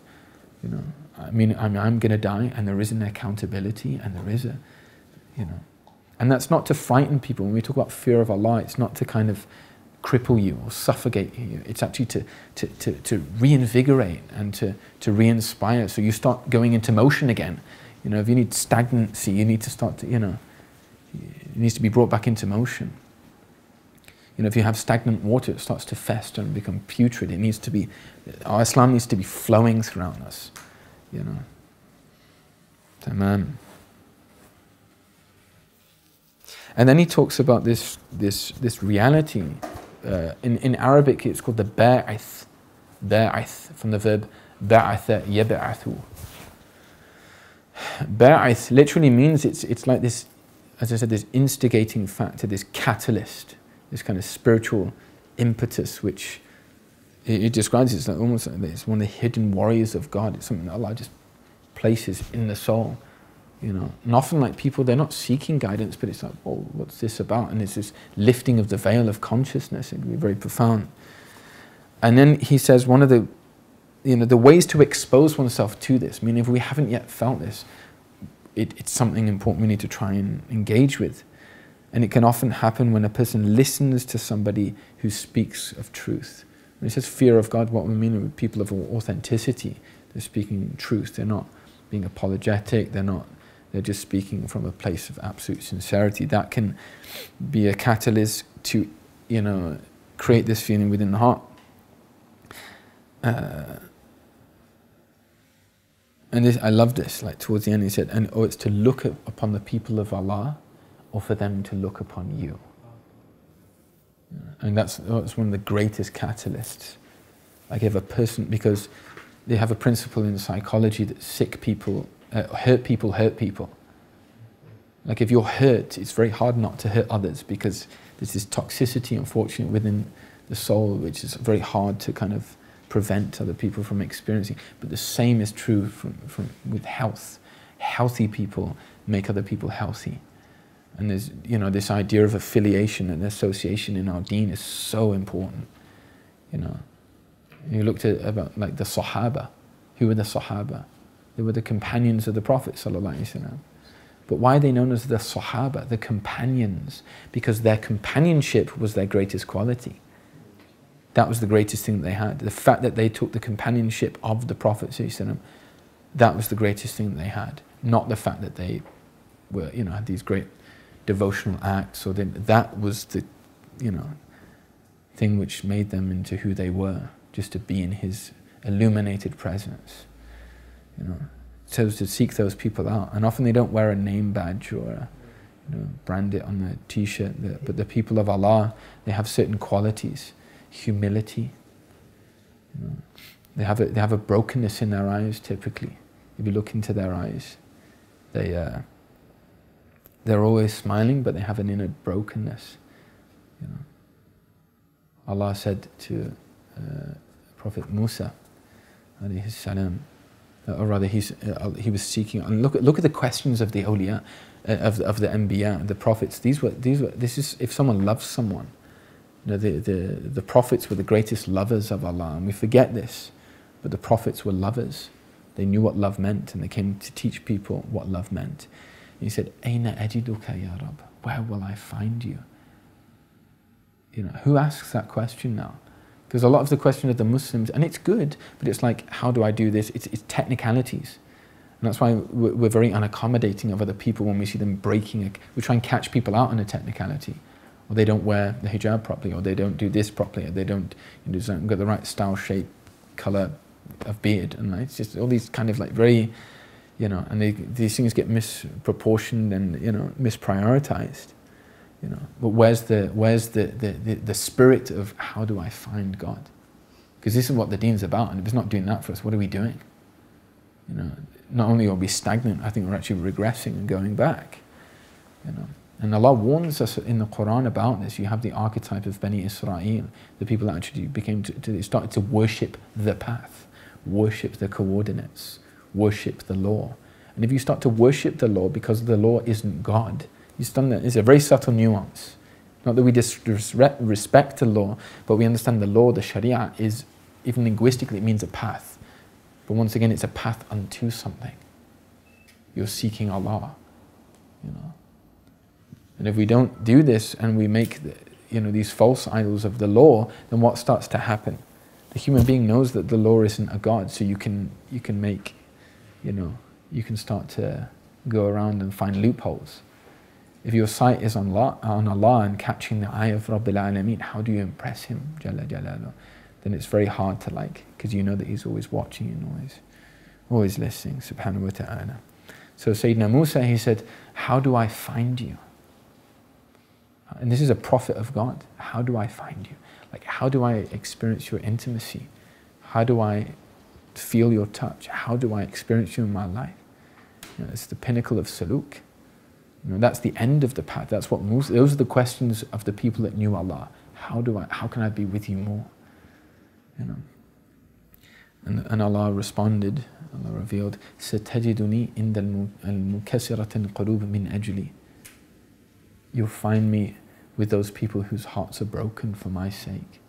I'm going to die and there is an accountability and there is and that's not to frighten people. When we talk about fear of Allah, it's not to kind of cripple you or suffocate you. It's actually to reinvigorate and to re-inspire. So you start going into motion again. If you need stagnancy, you need to start to, it needs to be brought back into motion. If you have stagnant water, it starts to fester and become putrid. It needs to be, our Islam needs to be flowing throughout us. Tamam. And then he talks about this reality. In Arabic, it's called the ba'ith. Ba'ith, from the verb ba'atha yab'athu. Ba'ith literally means it's like this, as I said, this instigating factor, this catalyst, this kind of spiritual impetus, which it describes it's like almost like it's one of the hidden warriors of God. It's something that Allah just places in the soul. And often like people, they're not seeking guidance, but it's like, well, what's this about? And it's this lifting of the veil of consciousness. It can be very profound. And then he says one of the, the ways to expose oneself to this, meaning if we haven't yet felt this, it's something important we need to try and engage with. And it can often happen when a person listens to somebody who speaks of truth. When he says fear of God, what we mean are people of authenticity. They're speaking truth. They're not being apologetic. They're just speaking from a place of absolute sincerity. That can be a catalyst to, create this feeling within the heart. And this, I love this, like towards the end he said, it's to look upon the people of Allah or for them to look upon you. And that's one of the greatest catalysts. Like if a person, because they have a principle in psychology that sick people, hurt people hurt people. Like if you're hurt, it's very hard not to hurt others because there's this toxicity, unfortunately, within the soul, which is very hard to kind of prevent other people from experiencing. But the same is true with health. Healthy people make other people healthy. And there's, this idea of affiliation and association in our deen is so important. You looked at about like the Sahaba. Who were the Sahaba? They were the companions of the Prophet ﷺ. But why are they known as the Sahaba, the companions? Because their companionship was their greatest quality. That was the greatest thing that they had. The fact that they took the companionship of the Prophet ﷺ, that was the greatest thing that they had. Not the fact that they were, had these great devotional acts, or that was the, thing which made them into who they were, just to be in His illuminated presence. You know, so to seek those people out. And often they don't wear a name badge or brand it on the t-shirt, but the people of Allah, they have certain qualities. Humility. You know, they have a brokenness in their eyes typically. If you look into their eyes, they're always smiling, but they have an inner brokenness. You know, Allah said to Prophet Musa, alayhi salam, or rather he was seeking. And look at the questions of the awliya, of the anbiya, the prophets. This is if someone loves someone. You know, the prophets were the greatest lovers of Allah, and we forget this, but the prophets were lovers. They knew what love meant, and they came to teach people what love meant. And he said, "Aina ajiduka ya Rab? Where will I find you?" You know, who asks that question now? Because a lot of the question of the Muslims, and it's good, but it's like, how do I do this? It's technicalities. And that's why we're very unaccommodating of other people when we see them breaking. We try and catch people out on a technicality. Or they don't wear the hijab properly, or they don't do this properly, or they don't get the right style, shape, colour of beard. And it's just all these kind of like very, you know, and these things get misproportioned and, you know, misprioritized. You know, but where's the spirit of how do I find God? Because this is what the deen's about, and if it's not doing that for us, what are we doing? You know, not only are we stagnant, I think we're actually regressing and going back. You know, and Allah warns us in the Quran about this. You have the archetype of Bani Israel, the people that actually started to worship the path, worship the coordinates, worship the law. And if you start to worship the law because the law isn't God, it's a very subtle nuance. Not that we disrespect the law, but we understand the law, the Sharia, is, even linguistically, it means a path. But once again, it's a path unto something. You're seeking Allah, you know. And if we don't do this and we make these false idols of the law, then what starts to happen? The human being knows that the law isn't a God, so you can make, you can start to go around and find loopholes. If your sight is on Allah and catching the eye of Rabbil Alameen, how do you impress Him, Jalla Jalaluh? Then it's very hard to like, because you know that He's always watching and always listening, subhanahu wa ta'ala. So Sayyidina Musa, he said, how do I find you? And this is a prophet of God. How do I find you? Like, how do I experience your intimacy? How do I feel your touch? How do I experience you in my life? It's the pinnacle of Suluk. That's the end of the path. That's what those are the questions of the people that knew Allah. How can I be with you more? And Allah responded, Allah revealed, "Satajiduni inda al-mukassiratin qulub min ajli." You'll find me with those people whose hearts are broken for my sake.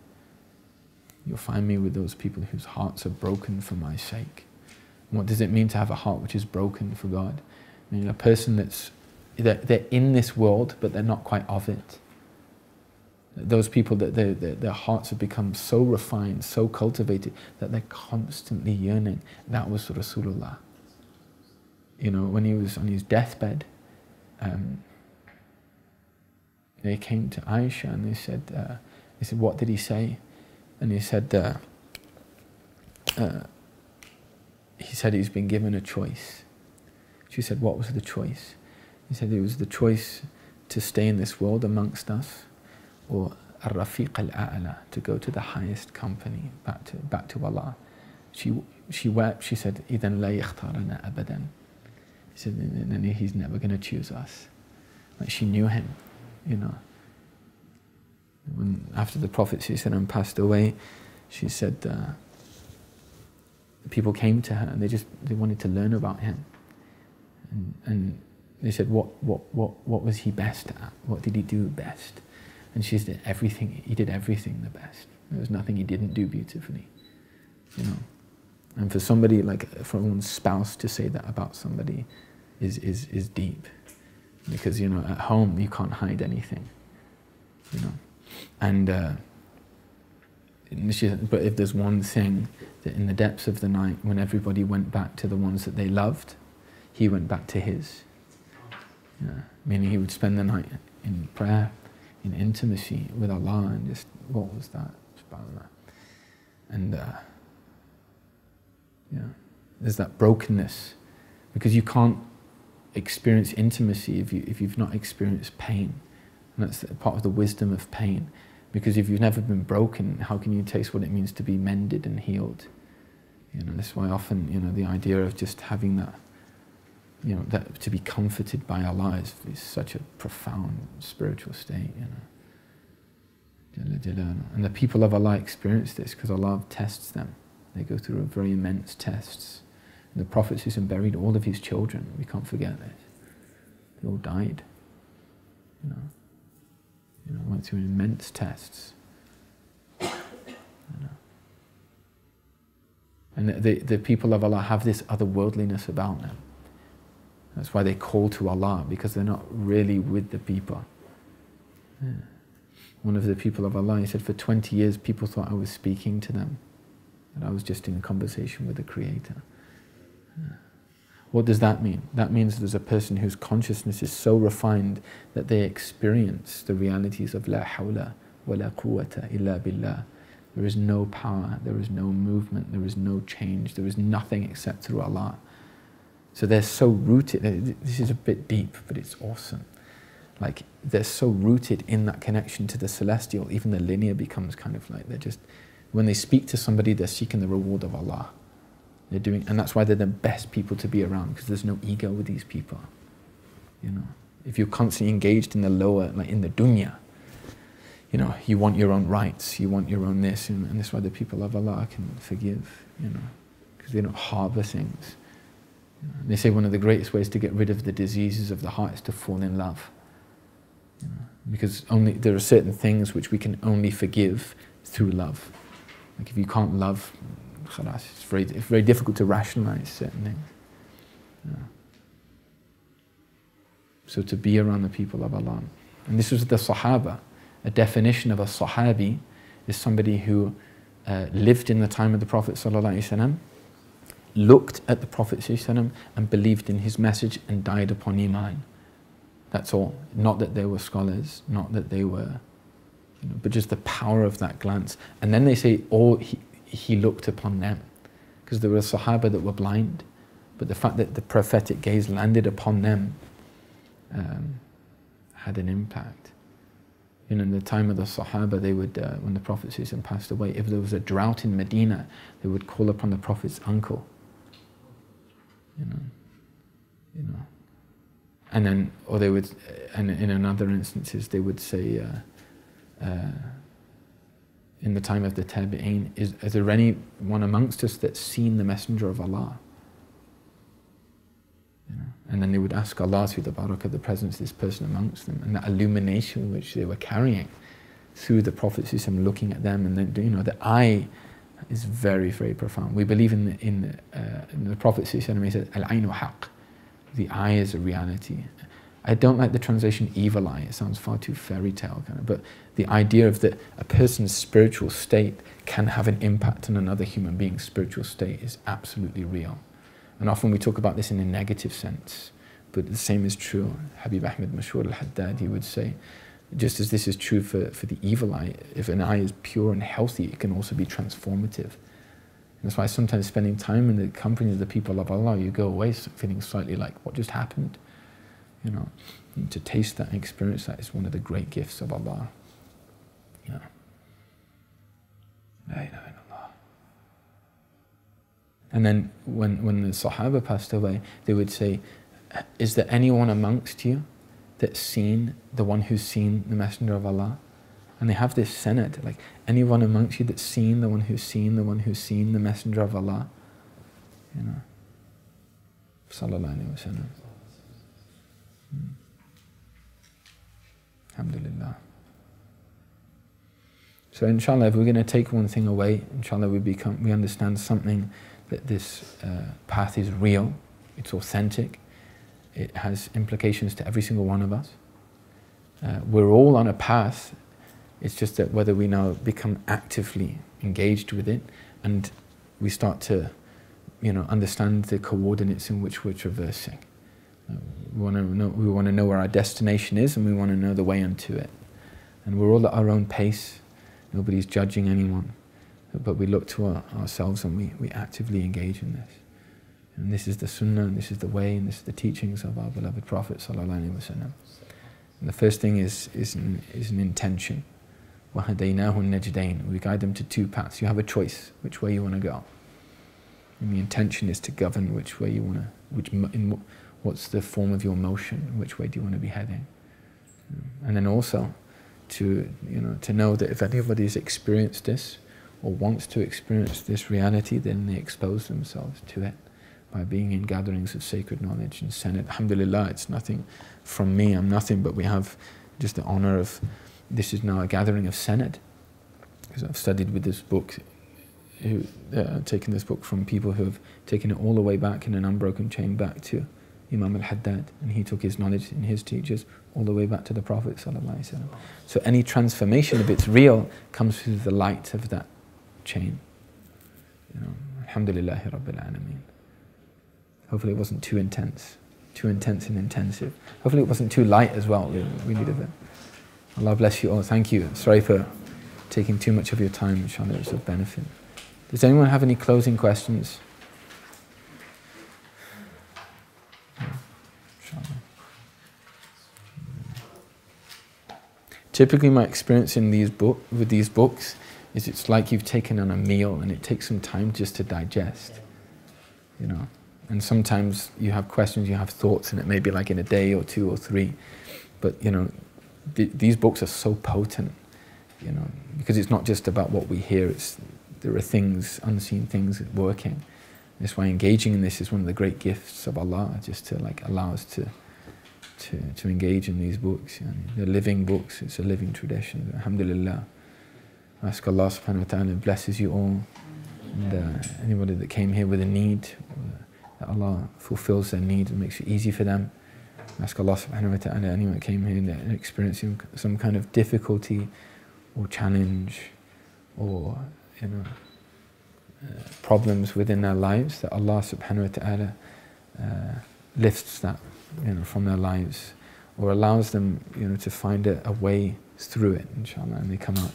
You'll find me with those people whose hearts are broken for my sake. And what does it mean to have a heart which is broken for God? I mean, a person they're in this world, but they're not quite of it. Those people that their hearts have become so refined, so cultivated, that they're constantly yearning. That was Rasulullah. When he was on his deathbed, they came to Aisha and they said, what did he say? And he said he's been given a choice. She said, what was the choice? He said it was the choice to stay in this world amongst us, or al-Rafiq al-A'la, to go to the highest company, back to Allah. She wept. She said, "Idan la yakhtarana abadan." He said, and he's never going to choose us. Like, she knew him, When after the Prophet ﷺ passed away, she said people came to her and they wanted to learn about him, and they said, what was he best at? What did he do best? And she said, everything. He did everything the best. There was nothing he didn't do beautifully, And for somebody, for one's spouse to say that about somebody is deep, because at home you can't hide anything, And but if there's one thing, that in the depths of the night, when everybody went back to the ones that they loved, he went back to his. Meaning he would spend the night in prayer, in intimacy with Allah, and just what was that? SubhanAllah. And there's that brokenness, because you can't experience intimacy if you've not experienced pain. And that's part of the wisdom of pain. Because if you've never been broken, how can you taste what it means to be mended and healed? That's why often, the idea of just having that, that to be comforted by Allah is such a profound spiritual state, And the people of Allah experience this because Allah tests them. They go through very immense tests. And the Prophet buried all of his children. We can't forget this. They all died. Went through immense tests. And the people of Allah have this otherworldliness about them. That's why they call to Allah, because they're not really with the people. Yeah. One of the people of Allah, he said, for 20 years people thought I was speaking to them, that I was just in a conversation with the Creator. Yeah. What does that mean? That means there's a person whose consciousness is so refined that they experience the realities of la hawla wa la quwwata illa billah. There is no power, there is no movement, there is no change, there is nothing except through Allah. So they're so rooted, this is a bit deep, but it's awesome. Like, they're so rooted in that connection to the celestial, even the linear becomes kind of like, they're just, when they speak to somebody, they're seeking the reward of Allah. They're doing, and that's why they're the best people to be around, because there's no ego with these people. If you're constantly engaged in the lower, like in the dunya, you want your own rights, you want your own this, and that's why the people of Allah can forgive, because they don't harbor things. They say one of the greatest ways to get rid of the diseases of the heart is to fall in love. Because there are certain things which we can only forgive through love. Like if you can't love, it's very difficult to rationalize certain things. So to be around the people of Allah. And this was the Sahaba. A definition of a Sahabi is somebody who lived in the time of the Prophet ﷺ, looked at the Prophet ﷺ and believed in his message and died upon Iman. That's all. Not that they were scholars, not that they were, but just the power of that glance. And then they say, he looked upon them. Because there were Sahaba that were blind, but the fact that the prophetic gaze landed upon them had an impact. In the time of the Sahaba, they would, when the Prophet ﷺ passed away, if there was a drought in Medina, they would call upon the Prophet's uncle. And then, or they would, and in other instances, they would say, in the time of the Tabi'een, is there anyone amongst us that's seen the Messenger of Allah? And then they would ask Allah through the barakah, the presence of this person amongst them, and that illumination which they were carrying through the Prophet looking at them, and then the eye is very, very profound. We believe in the Prophet he said, al-aynu haqq, the eye is a reality. I don't like the translation evil eye, it sounds far too fairy tale kind of, but the idea of that a person's spiritual state can have an impact on another human being's spiritual state is absolutely real. And often we talk about this in a negative sense, but the same is true. Habib Ahmed Mashhur al-Haddad, he would say, just as this is true for the evil eye, if an eye is pure and healthy, it can also be transformative. And that's why sometimes spending time in the company of the people of Allah, you go away feeling slightly like, what just happened? And to taste that and experience that is one of the great gifts of Allah. La ilaha illallah. And then when the Sahaba passed away, they would say, is there anyone amongst you that's seen the one who's seen the Messenger of Allah? And they have this senate, like, anyone amongst you that's seen the one who's seen the one who's seen the Messenger of Allah? Sallallahu alayhi wa sallam. Alhamdulillah. So inshallah, if we're going to take one thing away, inshallah we understand something, that this path is real, it's authentic, it has implications to every single one of us. We're all on a path, it's just that whether we now become actively engaged with it and we start to understand the coordinates in which we're traversing. We want to know where our destination is, and we want to know the way unto it. And we're all at our own pace. Nobody's judging anyone. But we look to ourselves and we actively engage in this. And this is the sunnah, and this is the way, and this is the teachings of our beloved Prophet ﷺ. And the first thing is an intention. وَهَدَيْنَاهُ النَّجْدَيْنِ. We guide them to two paths. You have a choice which way you want to go. And the intention is to govern which way you want to, what's the form of your motion, which way do you want to be heading. And then also to know that if anybody's experienced this or wants to experience this reality, then they expose themselves to it by being in gatherings of sacred knowledge and Senate. Alhamdulillah, it's nothing from me, I'm nothing, but we have just the honor of, this is now a gathering of Senate. Because I've studied with this book, taken this book from people who have taken it all the way back in an unbroken chain back to Imam al-Haddad, and he took his knowledge and his teachers all the way back to the Prophet ﷺ. So any transformation, if it's real, comes through the light of that chain. Alhamdulillahi Rabbil Alameen. Hopefully it wasn't too intense and intensive. Hopefully it wasn't too light as well. We needed that. Allah bless you all. Thank you. Sorry for taking too much of your time. Inshallah, it's of benefit. Does anyone have any closing questions? Typically my experience in with these books is it's like you've taken on a meal and it takes some time just to digest. And sometimes you have questions, you have thoughts, and it may be like in a day or two or three. But these books are so potent, because it's not just about what we hear, there are things, unseen things working. That's why engaging in this is one of the great gifts of Allah, just to allow us to engage in these books. They're living books, it's a living tradition. Alhamdulillah. I ask Allah subhanahu wa ta'ala blesses you all. And anybody that came here with a need, that Allah fulfills their need and makes it easy for them. I ask Allah subhanahu wa ta'ala, anyone that came here and experiencing some kind of difficulty or challenge or problems within their lives, that Allah subhanahu wa ta'ala lifts that from their lives, or allows them to find a way through it, inshallah, and they come out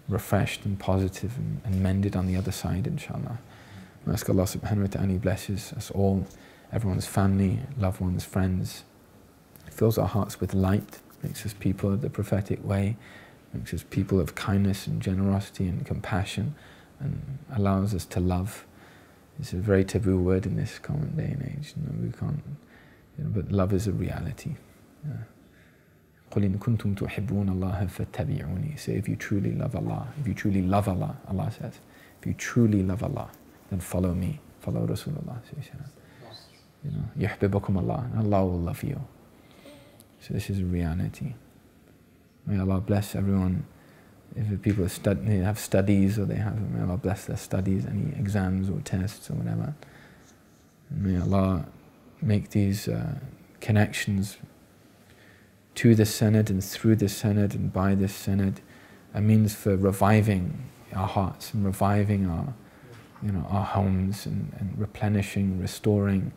refreshed and positive and mended on the other side, inshallah. I ask Allah subhanahu wa ta'ala, He blesses us all, everyone's family, loved ones, friends, fills our hearts with light, makes us people of the prophetic way, makes us people of kindness and generosity and compassion, and allows us to love. It's a very taboo word in this current day and age. We can't, but love is a reality. قُلْ إِن كُنْتُمْ تُحِبُّونَ اللَّهَ فَاتَّبِعُونِي. Say, if you truly love Allah, if you truly love Allah, Allah says, if you truly love Allah, then follow me, follow Rasulullah. يُحْبِبَكُمْ Allah, and Allah will love you. So this is a reality. May Allah bless everyone. If people have studies, or may Allah bless their studies, any exams or tests or whatever. May Allah make these connections to the Senate and through the Senate and by this Senate a means for reviving our hearts and reviving our homes and replenishing, restoring,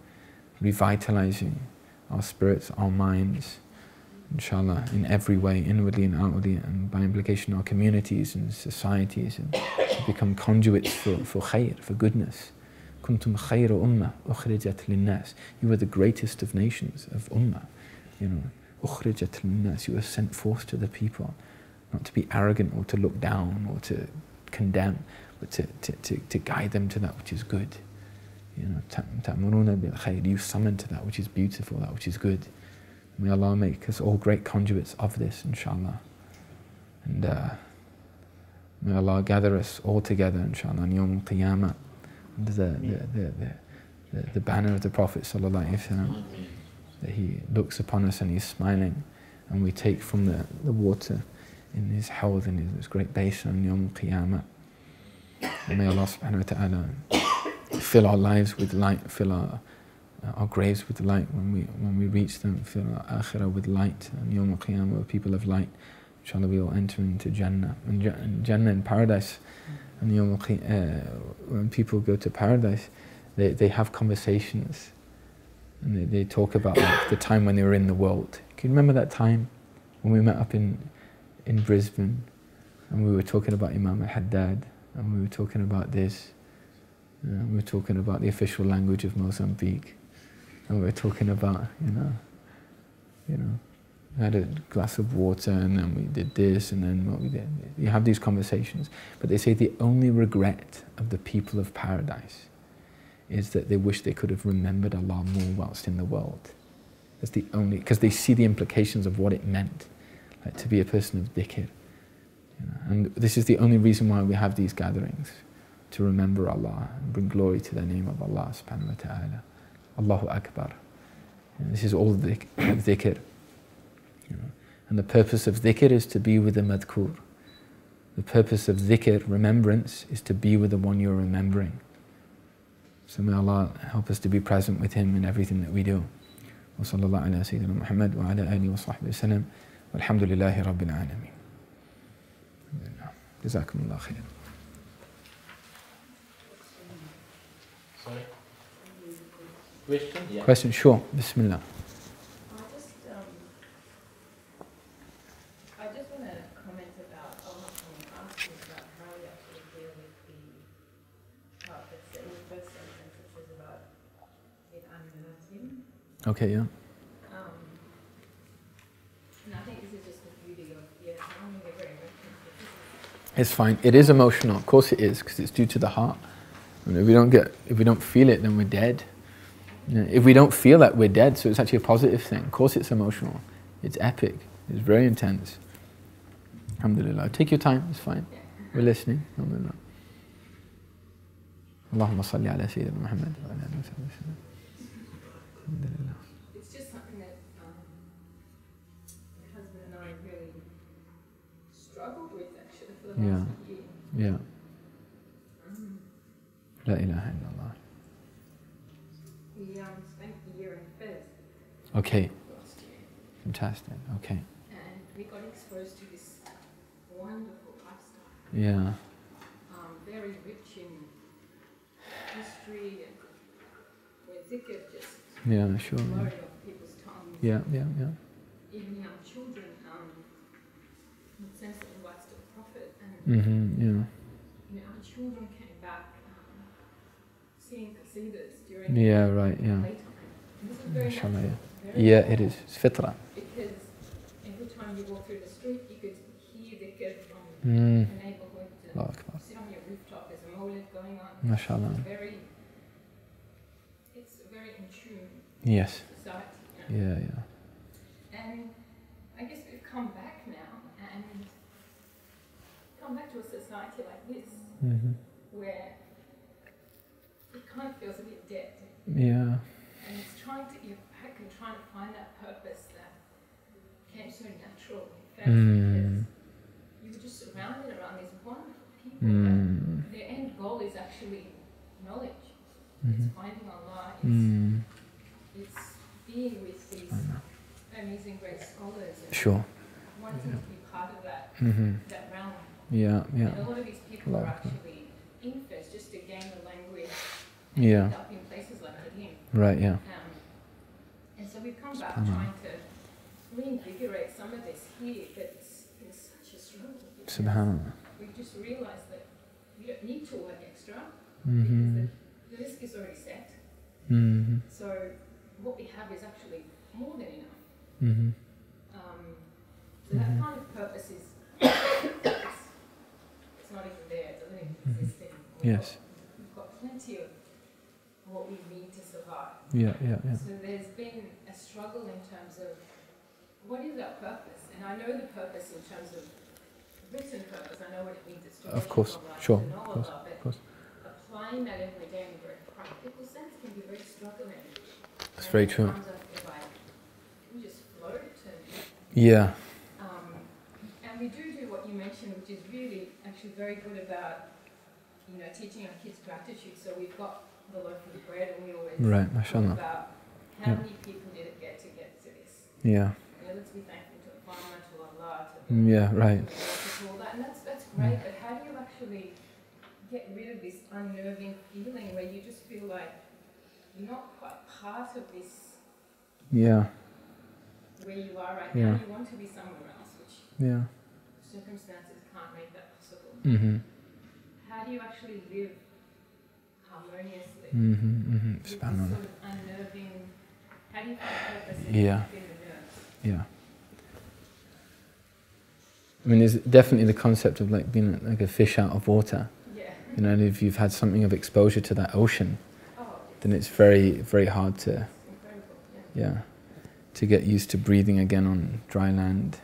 revitalizing our spirits, our minds, inshallah, in every way, inwardly and outwardly, and by implication our communities and societies, and become conduits for khair, for goodness. Kuntum khayra ummah ukhrijat linnas. You are the greatest of nations, of ummah. Ukhrijat linnas. You are sent forth to the people, not to be arrogant or to look down or to condemn, but to guide them to that which is good. Ta'muruna bil khayr. You summon to that which is beautiful, that which is good. May Allah make us all great conduits of this, inshallah. And may Allah gather us all together, inshallah, on Yawm al-Qiyamah, under the banner of the Prophet sallallahu alaihi wasallam, that he looks upon us and he's smiling, and we take from the water in his hawd, in his great basin on Yawm al-Qiyamah. And may Allah subhanahu wa ta'ala fill our lives with light, fill our graves with light when we reach them, fill our akhirah with light, and Yawm al-Qiyamah, we're people of light. Inshallah, we will enter into Jannah. And Jannah, in paradise, and Yawm al-Qiyamah, when people go to paradise, they have conversations, and they talk about the time when they were in the world. Can you remember that time when we met up in Brisbane? and we were talking about Imam al-Haddad, and we were talking about this, we were talking about the official language of Mozambique, and we were talking about, we had a glass of water, and then we did this, and then what we did. You have these conversations, but they say the only regret of the people of paradise is that they wish they could have remembered Allah more whilst in the world. That's the only, because they see the implications of what it meant, like to be a person of dhikr. And this is the only reason why we have these gatherings, to remember Allah and bring glory to the name of Allah subhanahu wa ta'ala. Allahu Akbar. This is all dhikr. And the purpose of dhikr is to be with the madhkur. The purpose of dhikr, remembrance, is to be with the one you're remembering. So may Allah help us to be present with Him in everything that we do. Wa sallallahu ala Sayyidina Muhammad wa ala alihi wa sahbihi wa sallam. Walhamdulillahi Rabbil Alameen. Jazakumullah khair. Sorry. Question? Yeah. Question? Sure. Bismillah. I just want to comment about asking about how we actually deal with the part that's in the first sentence, which is about it unnerves him. Okay, yeah. And I think this is just the beauty of I'm very emotional. It's fine. It is emotional. Of course it is, because it's due to the heart. And if we don't feel it, then we're dead. If we don't feel that, we're dead. So it's actually a positive thing. Of course it's emotional. It's epic. It's very intense. Alhamdulillah. Take your time. It's fine. We're listening. Alhamdulillah. Allahumma salli ala Sayyidina Muhammad wa ala alihi wa sallam. Alhamdulillah. It's just something that my husband and I really struggled with actually for the last year. Yeah. La ilaha illallah. We spent the year in Fez Okay. last year, Fantastic. Okay. and we got exposed to this wonderful lifestyle. Yeah. Very rich in history and where dhikr just Yeah, sure. flowed off people's tongues. Yeah. Even young children, in the sense of the rights to the Prophet, and Yeah. our children came back seeing qasidas during Yeah, right, yeah. playtime. And this is very Mashallah, natural, yeah. very Yeah, natural, it is. It's fitra. because every time you walk through the street, you could hear dhikr from Mm. the neighborhood. Allahu Akbar. Sit on your rooftop, there's a mawlid going on. Mashallah. It's a very in tune Yes. society. Yeah. And I guess we've come back now and come back to a society like this Mm-hmm. where it kind of feels a bit dead. Yeah. And it's trying to, you're back and trying to find that purpose that came so natural in fact, because you were just surrounded around these wonderful people that their end goal is actually knowledge. It's finding Allah, it's being with these amazing great scholars and Sure. wanting to be part of that, that realm. Yeah. And a lot of these people are Allah. actually in Fez just to gain the language and Yeah. end up in places like Nadim. Right, yeah. And so we've come back trying to reinvigorate some of this here, but it's been such a struggle. because Subhanallah. We've just realised that we don't need to work extra Mm-hmm. because the risk is already set. Mm-hmm. So what we have is actually more than enough. Mm-hmm. So that kind of purpose is it's not even there, it doesn't even exist anymore. Yes. We've got plenty of what we need to survive. Yeah. So there's been a struggle in terms of what is our purpose? And I know the purpose in terms of written purpose, I know what it means. It's to Of worship course. Allah, Sure. to know Of course. Allah, Of but course. applying that every day in a very practical sense can be very struggling. That's very true. Sometimes I feel like we just float and Yeah. and we do what you mentioned, which is really actually very good about, teaching our kids gratitude. So we've got the loaf of bread, and we always Right, talk mashallah. about how many people did it get to this. Yeah. Let's be thankful to the farmer, to Allah, to Yeah, right. to all that, and that's great. But how do you actually get rid of this unnerving feeling where you just feel like you're not quite part of this Yeah. where you are right Yeah. now? You want to be somewhere else, which Yeah. circumstances can't make that possible. Mm-hmm. How do you actually live harmoniously Mm-hmm. with this SubhanAllah. sort of unnerving? How do you find purpose in Yeah. the nerves? Yeah. I mean, there's definitely the concept of like being like a fish out of water. Yeah. You know, and if you've had something of exposure to that ocean, Oh, then it's very, very hard to, incredible. Yeah. to get used to breathing again on dry land.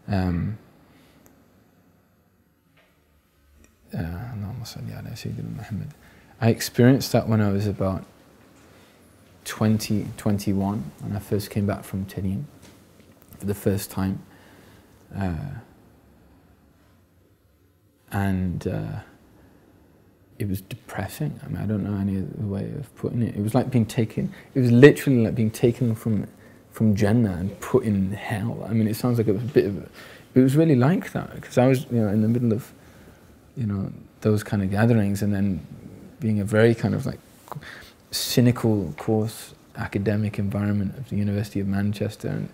Allahumma salli ala Sayyidina Muhammad. I experienced that when I was about 21, when I first came back from Tarim for the first time. And it was depressing. I mean, I don't know any other way of putting it. It was like being taken, it was literally like being taken from Jannah and put in hell. I mean, it sounds like it was a bit of it was really like that, because I was, in the middle of, those kind of gatherings, and then being a very kind of like cynical course academic environment of the University of Manchester, and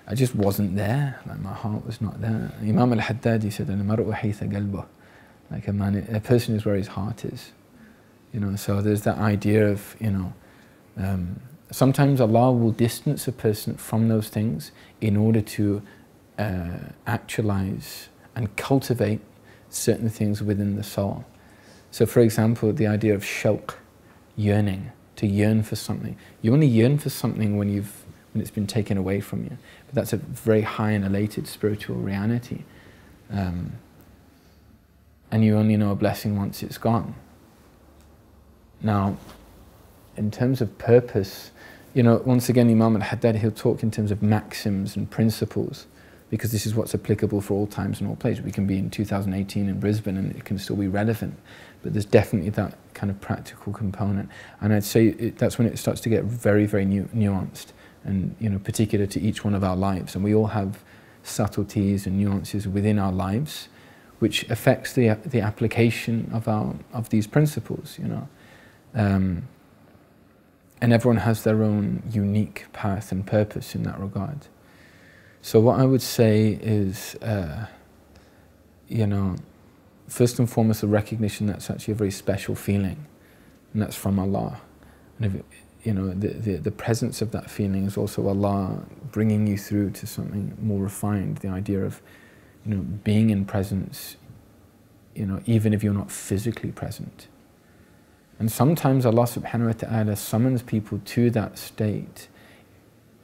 I just wasn't there. Like, my heart was not there. Imam al-Haddad, he said, "Al-Mar'u haytha qalbuh." Like a person is where his heart is. So there's that idea of, sometimes Allah will distance a person from those things in order to actualize and cultivate certain things within the soul. So for example, the idea of shawq, yearning, to yearn for something. You only yearn for something when it's been taken away from you. But that's a very high and elated spiritual reality. And you only know a blessing once it's gone. Now, in terms of purpose, once again, Imam al-Haddad, he'll talk in terms of maxims and principles, because this is what's applicable for all times and all places. We can be in 2018 in Brisbane and it can still be relevant, but there's definitely that kind of practical component. And I'd say that's when it starts to get very, very nuanced and, particular to each one of our lives. And we all have subtleties and nuances within our lives, which affects the application of these principles, and everyone has their own unique path and purpose in that regard. So what I would say is, first and foremost, a recognition that's actually a very special feeling, and that's from Allah. And if, the presence of that feeling is also Allah bringing you through to something more refined. The idea of, being in presence, even if you're not physically present. And sometimes Allah subhanahu wa ta'ala summons people to that state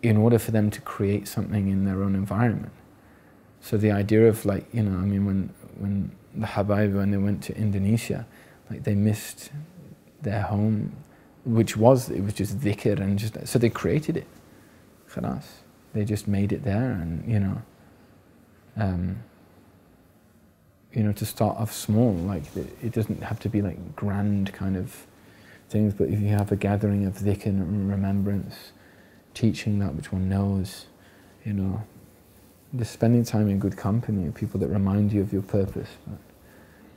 in order for them to create something in their own environment. So the idea of when the Habaib, when they went to Indonesia, they missed their home, it was just dhikr, and so they created it. Khalas. They just made it there, and to start off small, it doesn't have to be grand kind of things, but if you have a gathering of dhikr and remembrance, teaching that which one knows, just spending time in good company, people that remind you of your purpose. But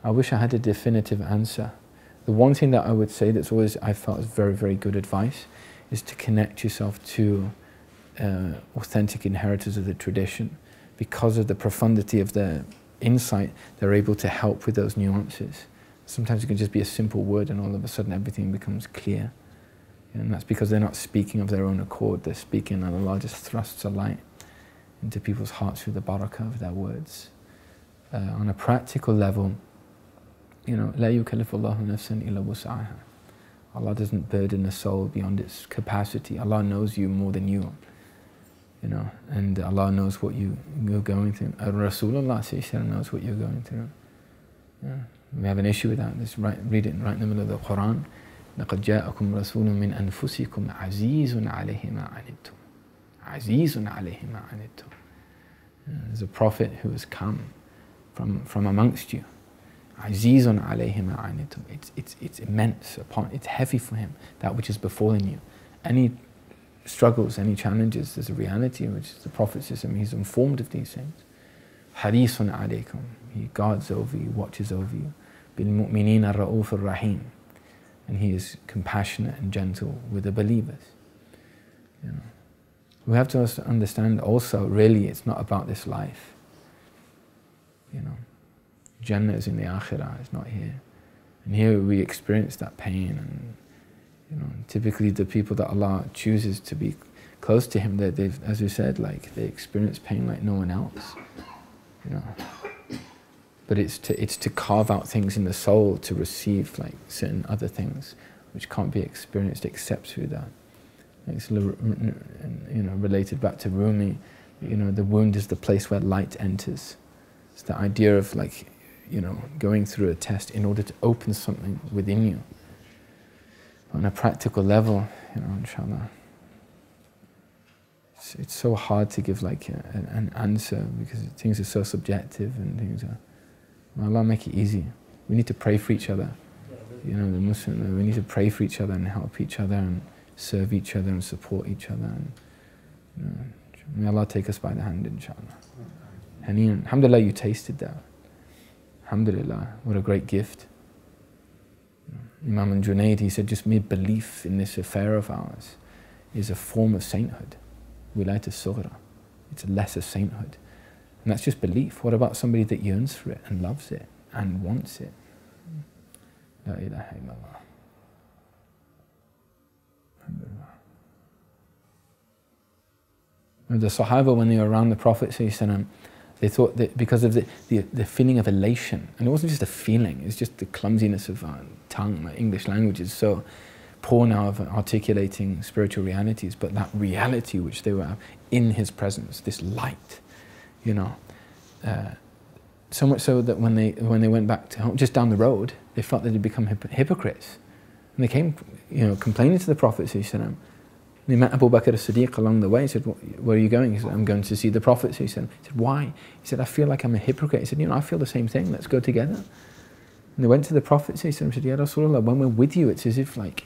I wish I had a definitive answer. The one thing that I would say that's always I felt is very, very good advice is to connect yourself to authentic inheritors of the tradition. Because of the profundity of their insight, they're able to help with those nuances. Sometimes it can just be a simple word and all of a sudden everything becomes clear. And that's because they're not speaking of their own accord, they're speaking and Allah just thrusts a light into people's hearts through the barakah of their words. On a practical level, لا يكلف الله نفسا إلا وسعها. Allah doesn't burden a soul beyond its capacity. Allah knows you more than you, and Allah knows what you're going through. Rasulullah knows what you're going through. Yeah. We have an issue with that. Let's read it right in the middle of the Quran. لَقَدْ جَاءَكُمْ رَسُولٌ مِّنْ أَنفُسِكُمْ عَزِيزٌ عَلَيْهِ مَا عَنِتُّمْ عَزِيزٌ عَلَيْهِ مَا عَنِتُّمْ. There's a prophet who has come from amongst you. عَزِيزٌ عَلَيْهِ مَا عَنِتُّمْ. It's immense, it's heavy for him, that which has befallen you. Any struggles, any challenges, there's a reality in which the Prophet says, he's informed of these things. حَرِيصٌ عَلَيْكُمْ. He guards over you, watches over you. بِالْمُؤْمِنِينَ الرَّؤُوفُ الرَّحِيمُ. And he is compassionate and gentle with the believers. We have to understand also, really, it's not about this life. you know. Jannah is in the akhirah, it's not here. And here we experience that pain, and you know, typically the people that Allah chooses to be close to Him, they've, as we said, like they experience pain like no one else, you know. But it's to carve out things in the soul to receive like certain other things which can't be experienced except through that. It's, you know, related back to Rumi, you know, the wound is the place where light enters. It's the idea of like, you know, going through a test in order to open something within you. On a practical level, you know, inshallah. It's so hard to give like an answer because things are so subjective and things are, well, Allah make it easy. We need to pray for each other. You know, the Muslim, we need to pray for each other and help each other and serve each other and support each other. And, you know, may Allah take us by the hand, inshallah. Haneen, alhamdulillah, you tasted that. Alhamdulillah, what a great gift. Imam al-Junayd, he said, just mere belief in this affair of ours is a form of sainthood. Wilayat al-Sughra. It's a lesser sainthood. And that's just belief. What about somebody that yearns for it and loves it and wants it? La ilaha illallah. Alhamdulillah. The Sahaba, when they were around the Prophet ﷺ, they thought that because of the feeling of elation, and it wasn't just a feeling, it's just the clumsiness of our tongue. Like English language is so poor now of articulating spiritual realities, but that reality which they were in His presence, this light, you know, so much so that when they went back to home, just down the road, they felt that they'd become hypocrites, and they came, you know, complaining to the Prophet ﷺ. They met Abu Bakr as-Siddiq along the way. He said, where are you going? He said, I'm going to see the Prophet. He said, why? He said, I feel like I'm a hypocrite. He said, you know, I feel the same thing. Let's go together. And they went to the Prophet. He said, Ya Rasulullah, when we're with you, it's as if like,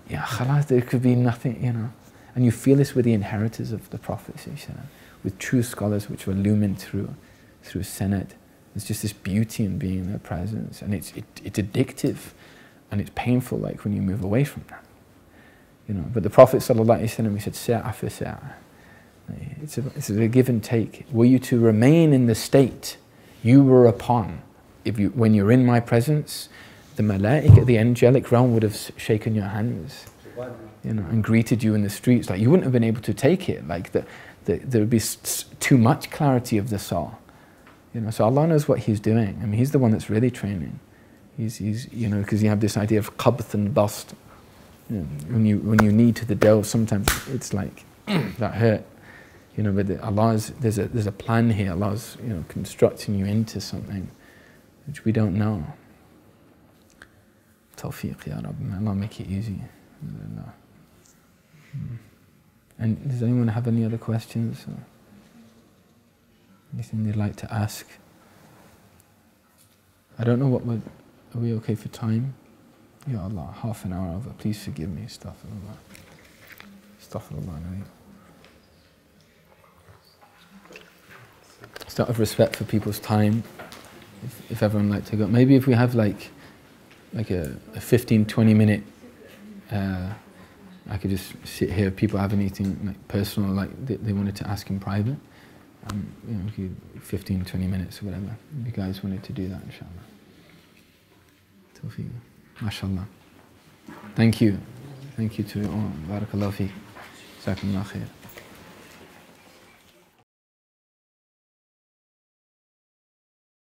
yeah, khalas, there could be nothing, you know. And you feel this with the inheritors of the Prophet, with true scholars which were illumined through Senate. There's just this beauty in being in their presence. And it's addictive and it's painful, like when you move away from that. You know, but the Prophet ﷺ, he said, sa'a fi sa'a. It's a give and take. Were you to remain in the state you were upon, when you're in my presence, the malaika, the angelic realm, would have shaken your hands, you know, and greeted you in the streets. Like you wouldn't have been able to take it. Like there would be too much clarity of the soul. You know, so Allah knows what He's doing. I mean, He's the one that's really training. He's you know, because you have this idea of qabth and bast. You know, when you knee to the dough, sometimes it's like that hurt, you know. But there's a plan here. Allah's, you know, constructing you into something which we don't know. Tawfiq, ya Rabbi. Allah make it easy. And does anyone have any other questions or anything they'd like to ask? I don't know are we okay for time? Ya Allah, half an hour over. Please forgive me. Astaghfirullah. Astaghfirullah. It's out of respect for people's time. If everyone would like to go. Maybe if we have like a 15-20 minute, I could just sit here. If people have anything like personal, like they wanted to ask in private. You know, 15-20 minutes or whatever. If you guys wanted to do that, inshallah. Tawfiq. MashaAllah. Thank you. Thank you to you all. Barakallahu feek. Jazakumullah khair.